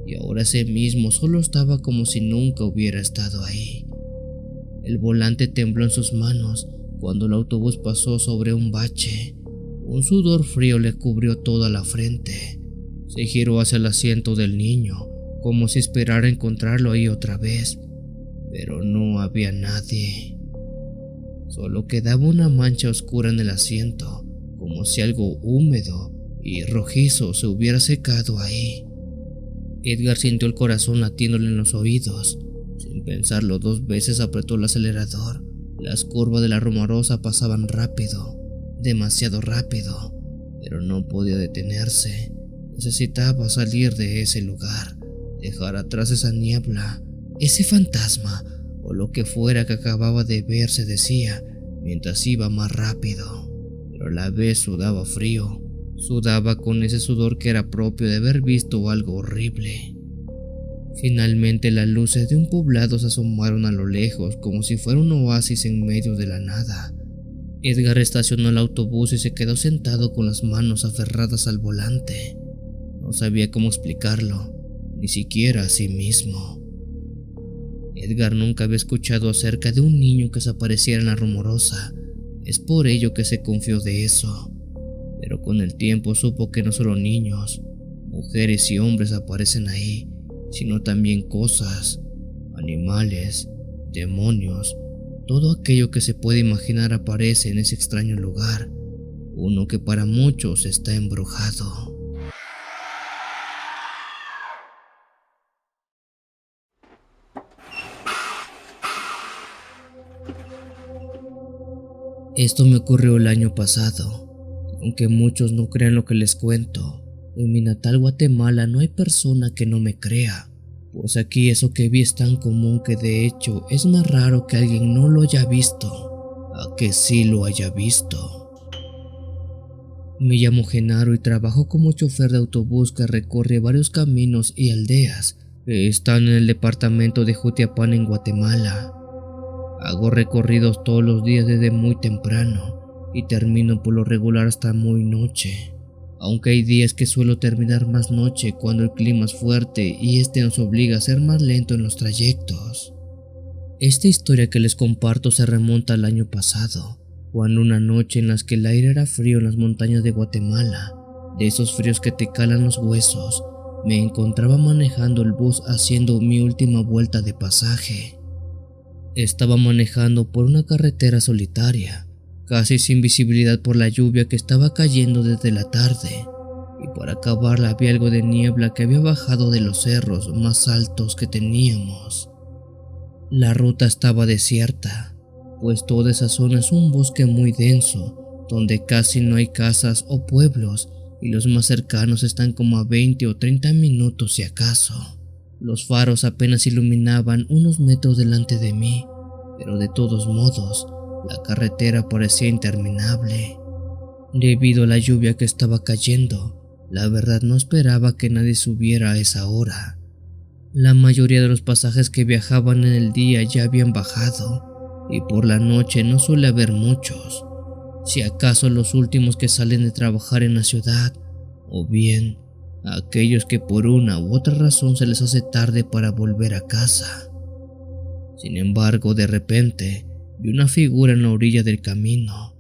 y ahora ese mismo solo estaba como si nunca hubiera estado ahí. El volante tembló en sus manos cuando el autobús pasó sobre un bache. Un sudor frío le cubrió toda la frente. Se giró hacia el asiento del niño, como si esperara encontrarlo ahí otra vez, pero no había nadie. Solo quedaba una mancha oscura en el asiento, como si algo húmedo y rojizo se hubiera secado ahí. Edgar sintió el corazón latiéndole en los oídos. Sin pensarlo 2 veces apretó el acelerador. Las curvas de la Rumorosa pasaban rápido, demasiado rápido, pero no podía detenerse. Necesitaba salir de ese lugar, dejar atrás esa niebla, ese fantasma o lo que fuera que acababa de ver, se decía, mientras iba más rápido. Pero a la vez sudaba frío, sudaba con ese sudor que era propio de haber visto algo horrible. Finalmente las luces de un poblado se asomaron a lo lejos como si fuera un oasis en medio de la nada. Edgar estacionó el autobús y se quedó sentado con las manos aferradas al volante. No sabía cómo explicarlo, ni siquiera a sí mismo. Edgar nunca había escuchado acerca de un niño que se apareciera en la rumorosa. Es por ello que se confió de eso. Pero con el tiempo supo que no solo niños, mujeres y hombres aparecen ahí, sino también cosas, animales, demonios, todo aquello que se puede imaginar aparece en ese extraño lugar, uno que para muchos está embrujado. Esto me ocurrió el año pasado. Aunque muchos no crean lo que les cuento, en mi natal Guatemala no hay persona que no me crea, pues aquí eso que vi es tan común que de hecho es más raro que alguien no lo haya visto, a que sí lo haya visto. Me llamo Genaro y trabajo como chofer de autobús que recorre varios caminos y aldeas que están en el departamento de Jutiapán en Guatemala. Hago recorridos todos los días desde muy temprano y termino por lo regular hasta muy noche, aunque hay días que suelo terminar más noche cuando el clima es fuerte y este nos obliga a ser más lento en los trayectos. Esta historia que les comparto se remonta al año pasado, cuando una noche en la que el aire era frío en las montañas de Guatemala, de esos fríos que te calan los huesos, me encontraba manejando el bus haciendo mi última vuelta de pasaje. Estaba manejando por una carretera solitaria, casi sin visibilidad por la lluvia que estaba cayendo desde la tarde, y para acabarla había algo de niebla que había bajado de los cerros más altos que teníamos. La ruta estaba desierta, pues toda esa zona es un bosque muy denso, donde casi no hay casas o pueblos, y los más cercanos están como a 20 o 30 minutos si acaso. Los faros apenas iluminaban unos metros delante de mí, pero de todos modos, la carretera parecía interminable. Debido a la lluvia que estaba cayendo, la verdad no esperaba que nadie subiera a esa hora. La mayoría de los pasajes que viajaban en el día ya habían bajado, y por la noche no suele haber muchos, si acaso los últimos que salen de trabajar en la ciudad, o bien aquellos que por una u otra razón se les hace tarde para volver a casa. Sin embargo, de repente, vi una figura en la orilla del camino,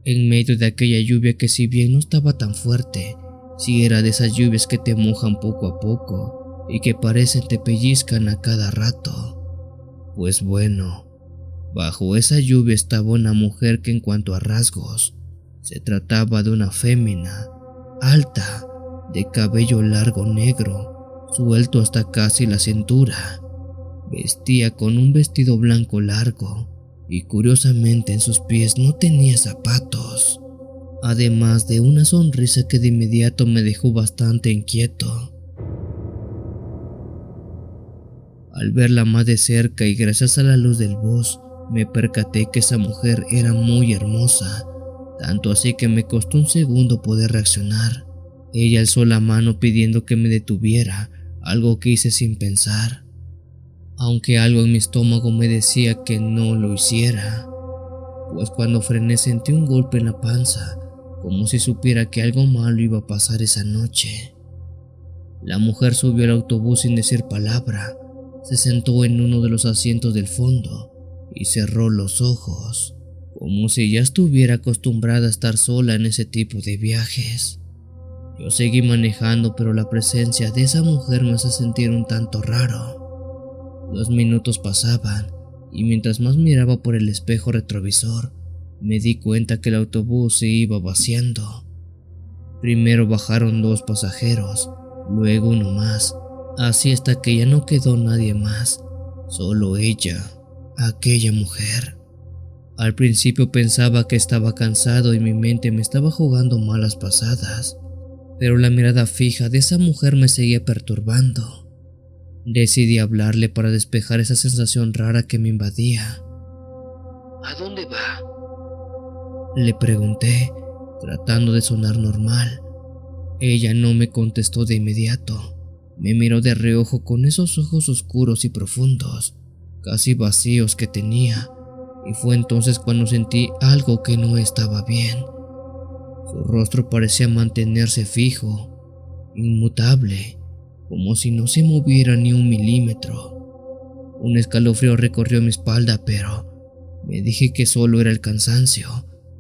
en medio de aquella lluvia que, si bien no estaba tan fuerte, sí era de esas lluvias que te mojan poco a poco y que parecen te pellizcan a cada rato. Pues bueno, bajo esa lluvia estaba una mujer que en cuanto a rasgos, se trataba de una fémina, alta, de cabello largo negro, suelto hasta casi la cintura. Vestía con un vestido blanco largo y curiosamente en sus pies no tenía zapatos, además de una sonrisa que de inmediato me dejó bastante inquieto. Al verla más de cerca y gracias a la luz del bus, me percaté que esa mujer era muy hermosa, tanto así que me costó un segundo poder reaccionar. Ella alzó la mano pidiendo que me detuviera, algo que hice sin pensar, aunque algo en mi estómago me decía que no lo hiciera, pues cuando frené sentí un golpe en la panza, como si supiera que algo malo iba a pasar esa noche. La mujer subió al autobús sin decir palabra, se sentó en uno de los asientos del fondo y cerró los ojos, como si ya estuviera acostumbrada a estar sola en ese tipo de viajes. Yo seguí manejando, pero la presencia de esa mujer me hace sentir un tanto raro. Los minutos pasaban y mientras más miraba por el espejo retrovisor, me di cuenta que el autobús se iba vaciando. Primero bajaron 2 pasajeros, luego uno más, así hasta que ya no quedó nadie más, solo ella, aquella mujer. Al principio pensaba que estaba cansado y mi mente me estaba jugando malas pasadas, pero la mirada fija de esa mujer me seguía perturbando. Decidí hablarle para despejar esa sensación rara que me invadía. ¿A dónde va? Le pregunté, tratando de sonar normal. Ella no me contestó de inmediato. Me miró de reojo con esos ojos oscuros y profundos, casi vacíos que tenía, y fue entonces cuando sentí algo que no estaba bien. Su rostro parecía mantenerse fijo, inmutable, como si no se moviera ni un milímetro. Un escalofrío recorrió mi espalda, pero me dije que solo era el cansancio.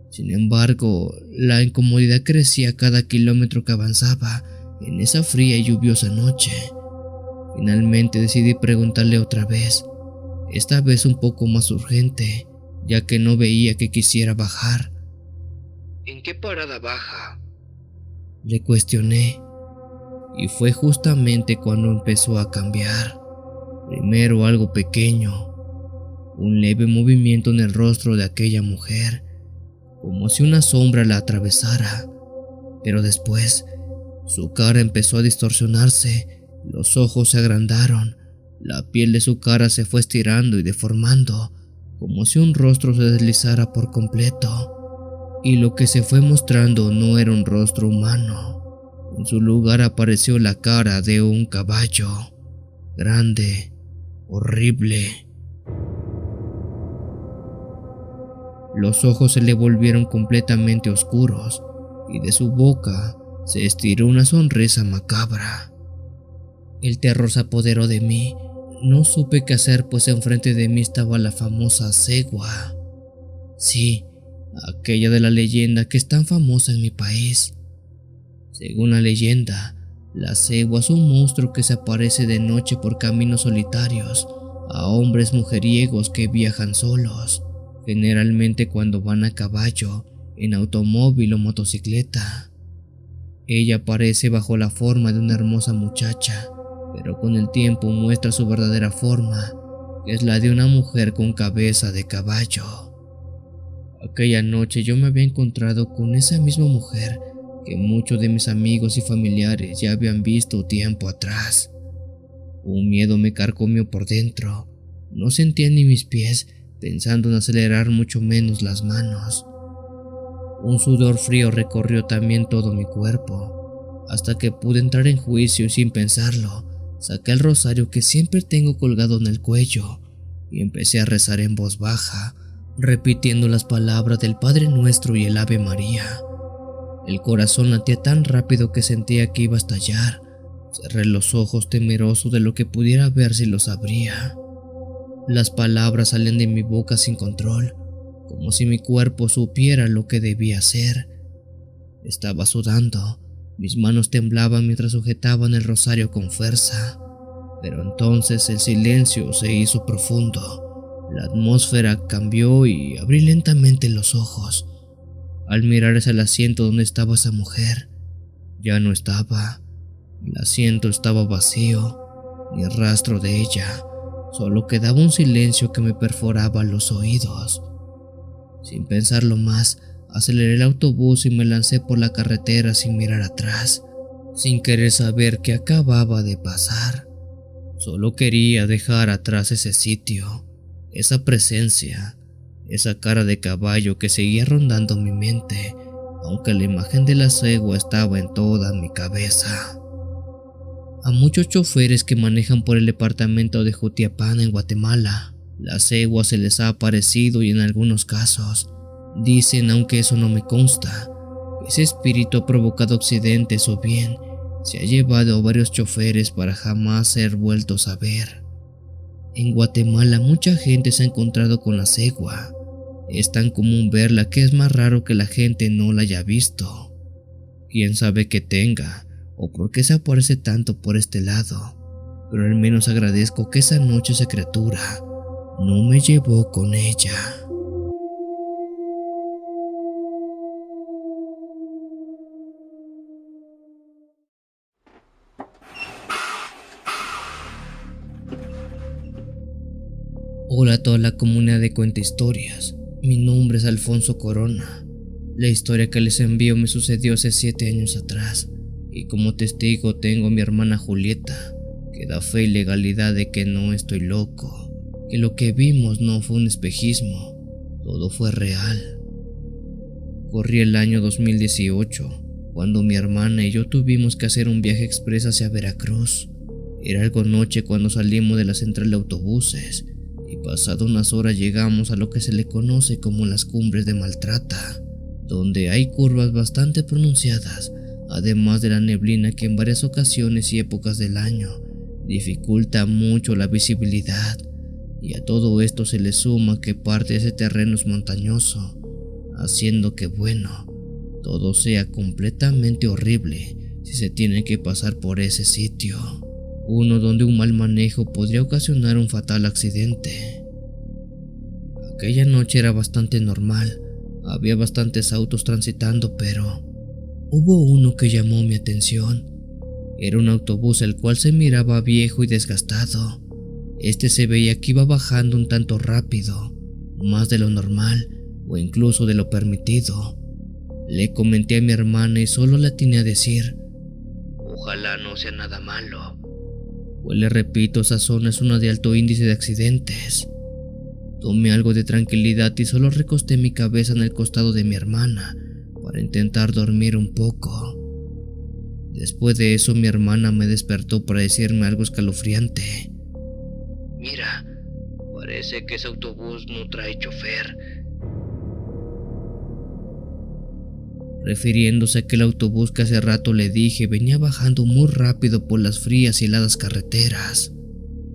Sin embargo, la incomodidad crecía cada kilómetro que avanzaba en esa fría y lluviosa noche. Finalmente decidí preguntarle otra vez, esta vez un poco más urgente, ya que no veía que quisiera bajar. ¿En qué parada baja? Le cuestioné, y fue justamente cuando empezó a cambiar. Primero algo pequeño, un leve movimiento en el rostro de aquella mujer, como si una sombra la atravesara, pero después su cara empezó a distorsionarse, los ojos se agrandaron, la piel de su cara se fue estirando y deformando, como si un rostro se deslizara por completo, y lo que se fue mostrando no era un rostro humano. En su lugar apareció la cara de un caballo, grande, horrible. Los ojos se le volvieron completamente oscuros y de su boca se estiró una sonrisa macabra. El terror se apoderó de mí. No supe qué hacer, pues enfrente de mí estaba la famosa cegua. Sí, aquella de la leyenda que es tan famosa en mi país. Según la leyenda, la cegua es un monstruo que se aparece de noche por caminos solitarios a hombres mujeriegos que viajan solos, generalmente cuando van a caballo, en automóvil o motocicleta. Ella aparece bajo la forma de una hermosa muchacha, pero con el tiempo muestra su verdadera forma, que es la de una mujer con cabeza de caballo. Aquella noche yo me había encontrado con esa misma mujer que muchos de mis amigos y familiares ya habían visto tiempo atrás. Un miedo me carcomió por dentro. No sentía ni mis pies, pensando en acelerar mucho menos las manos. Un sudor frío recorrió también todo mi cuerpo, hasta que pude entrar en juicio y sin pensarlo, saqué el rosario que siempre tengo colgado en el cuello y empecé a rezar en voz baja, repitiendo las palabras del Padre Nuestro y el Ave María. El corazón latía tan rápido que sentía que iba a estallar. Cerré los ojos temeroso de lo que pudiera ver si los abría. Las palabras salían de mi boca sin control, como si mi cuerpo supiera lo que debía hacer. Estaba sudando, mis manos temblaban mientras sujetaban el rosario con fuerza, pero entonces el silencio se hizo profundo. La atmósfera cambió y abrí lentamente los ojos. Al mirar hacia el asiento donde estaba esa mujer, ya no estaba. El asiento estaba vacío, ni rastro de ella. Solo quedaba un silencio que me perforaba los oídos. Sin pensarlo más, aceleré el autobús y me lancé por la carretera sin mirar atrás, sin querer saber qué acababa de pasar. Solo quería dejar atrás ese sitio, esa presencia, esa cara de caballo que seguía rondando mi mente, aunque la imagen de la cegua estaba en toda mi cabeza. A muchos choferes que manejan por el departamento de Jutiapán en Guatemala, la cegua se les ha aparecido y en algunos casos, dicen, aunque eso no me consta, ese espíritu ha provocado accidentes o bien se ha llevado a varios choferes para jamás ser vueltos a ver. En Guatemala mucha gente se ha encontrado con la cegua. Es tan común verla que es más raro que la gente no la haya visto. Quién sabe qué tenga o por qué se aparece tanto por este lado, pero al menos agradezco que esa noche esa criatura no me llevó con ella. Hola a toda la comunidad de Cuenta Historias. Mi nombre es Alfonso Corona. La historia que les envío me sucedió hace 7 años atrás y como testigo tengo a mi hermana Julieta, que da fe y legalidad de que no estoy loco, que lo que vimos no fue un espejismo, todo fue real. Corría el año 2018, cuando mi hermana y yo tuvimos que hacer un viaje express hacia Veracruz. Era algo noche cuando salimos de la central de autobuses y pasado unas horas llegamos a lo que se le conoce como las Cumbres de Maltrata, donde hay curvas bastante pronunciadas, además de la neblina que en varias ocasiones y épocas del año dificulta mucho la visibilidad, y a todo esto se le suma que parte de ese terreno es montañoso, haciendo que todo sea completamente horrible si se tiene que pasar por ese sitio, uno donde un mal manejo podría ocasionar un fatal accidente. Aquella noche era bastante normal, había bastantes autos transitando, pero hubo uno que llamó mi atención. Era un autobús el cual se miraba viejo y desgastado. Este se veía que iba bajando un tanto rápido, más de lo normal o incluso de lo permitido. Le comenté a mi hermana y solo le atiné a decir: ojalá no sea nada malo. Pues le repito, esa zona es una de alto índice de accidentes. Tomé algo de tranquilidad y solo recosté mi cabeza en el costado de mi hermana para intentar dormir un poco. Después de eso mi hermana me despertó para decirme algo escalofriante. Mira, parece que ese autobús no trae chofer. Refiriéndose a aquel autobús que hace rato le dije venía bajando muy rápido por las frías y heladas carreteras.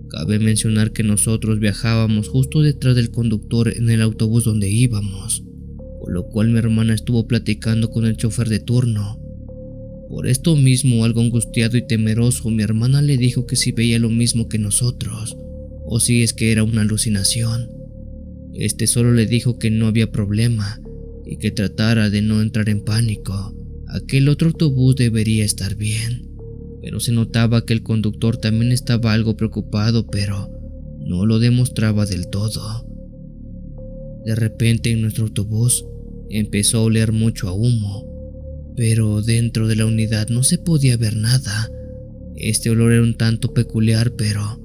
Cabe mencionar que nosotros viajábamos justo detrás del conductor en el autobús donde íbamos, por lo cual mi hermana estuvo platicando con el chofer de turno. Por esto mismo, algo angustiado y temeroso, mi hermana le dijo que si veía lo mismo que nosotros, o si es que era una alucinación. Este solo le dijo que no había problema y que tratara de no entrar en pánico. Aquel otro autobús debería estar bien, pero se notaba que el conductor también estaba algo preocupado, pero no lo demostraba del todo. De repente en nuestro autobús empezó a oler mucho a humo, pero dentro de la unidad no se podía ver nada. Este olor era un tanto peculiar, pero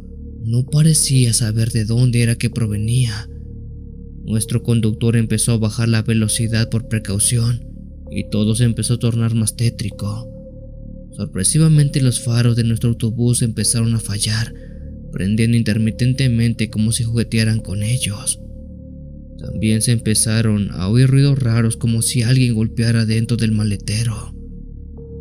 no parecía saber de dónde era que provenía. Nuestro conductor empezó a bajar la velocidad por precaución y todo se empezó a tornar más tétrico. Sorpresivamente los faros de nuestro autobús empezaron a fallar, prendiendo intermitentemente como si juguetearan con ellos. También se empezaron a oír ruidos raros como si alguien golpeara dentro del maletero.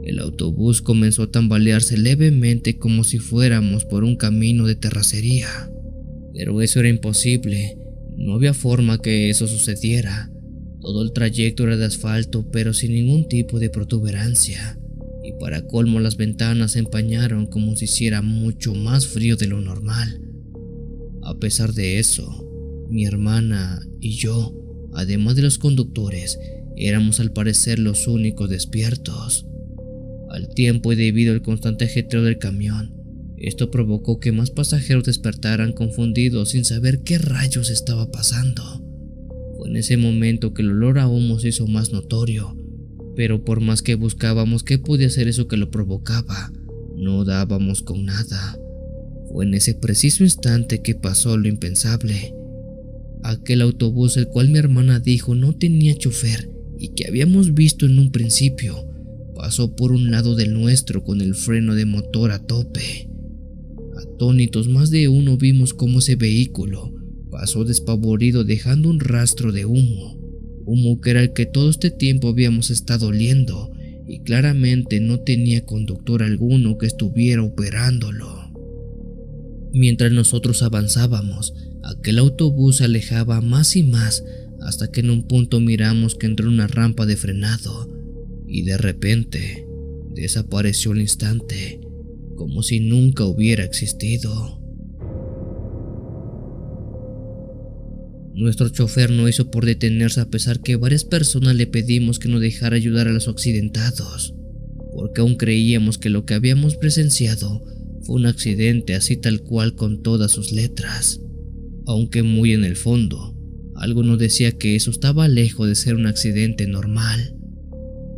El autobús comenzó a tambalearse levemente como si fuéramos por un camino de terracería. Pero eso era imposible, no había forma que eso sucediera. Todo el trayecto era de asfalto, pero sin ningún tipo de protuberancia. Y para colmo las ventanas se empañaron como si hiciera mucho más frío de lo normal. A pesar de eso, mi hermana y yo, además de los conductores, éramos al parecer los únicos despiertos. Al tiempo y debido al constante ajetreo del camión, esto provocó que más pasajeros despertaran confundidos sin saber qué rayos estaba pasando. Fue en ese momento que el olor a humo se hizo más notorio, pero por más que buscábamos qué podía ser eso que lo provocaba, no dábamos con nada. Fue en ese preciso instante que pasó lo impensable. Aquel autobús, el cual mi hermana dijo no tenía chofer y que habíamos visto en un principio, pasó por un lado del nuestro con el freno de motor a tope. Atónitos, más de uno vimos cómo ese vehículo pasó despavorido dejando un rastro de humo que era el que todo este tiempo habíamos estado oliendo y claramente no tenía conductor alguno que estuviera operándolo. Mientras nosotros avanzábamos, aquel autobús se alejaba más y más hasta que en un punto miramos que entró en una rampa de frenado y de repente desapareció al instante, como si nunca hubiera existido. Nuestro chofer no hizo por detenerse a pesar que varias personas le pedimos que nos dejara ayudar a los accidentados, porque aún creíamos que lo que habíamos presenciado fue un accidente así tal cual con todas sus letras, aunque muy en el fondo, algo nos decía que eso estaba lejos de ser un accidente normal.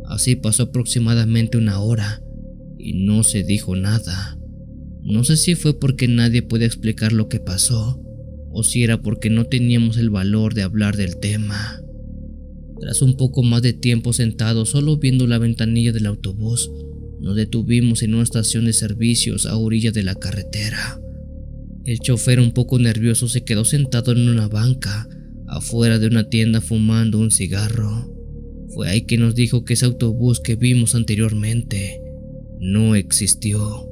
Así pasó aproximadamente una hora, y no se dijo nada. No sé si fue porque nadie puede explicar lo que pasó o si era porque no teníamos el valor de hablar del tema. Tras un poco más de tiempo sentados solo viendo la ventanilla del autobús, nos detuvimos en una estación de servicios a orilla de la carretera. El chofer, un poco nervioso, se quedó sentado en una banca afuera de una tienda fumando un cigarro. Fue ahí que nos dijo que ese autobús que vimos anteriormente no existió,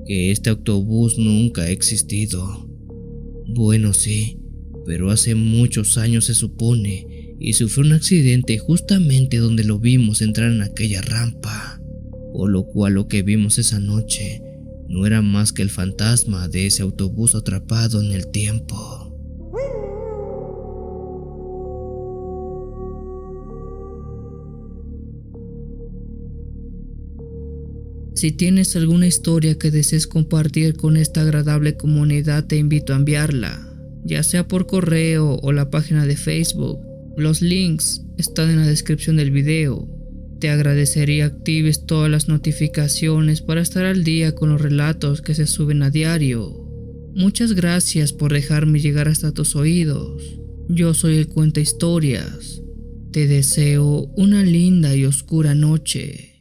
que este autobús nunca ha existido. Bueno, sí, pero hace muchos años se supone, y sufrió un accidente justamente donde lo vimos entrar en aquella rampa, por lo cual lo que vimos esa noche no era más que el fantasma de ese autobús atrapado en el tiempo. Si tienes alguna historia que desees compartir con esta agradable comunidad, te invito a enviarla, ya sea por correo o la página de Facebook. Los links están en la descripción del video. Te agradecería actives todas las notificaciones para estar al día con los relatos que se suben a diario. Muchas gracias por dejarme llegar hasta tus oídos. Yo soy el Cuenta Historias. Te deseo una linda y oscura noche.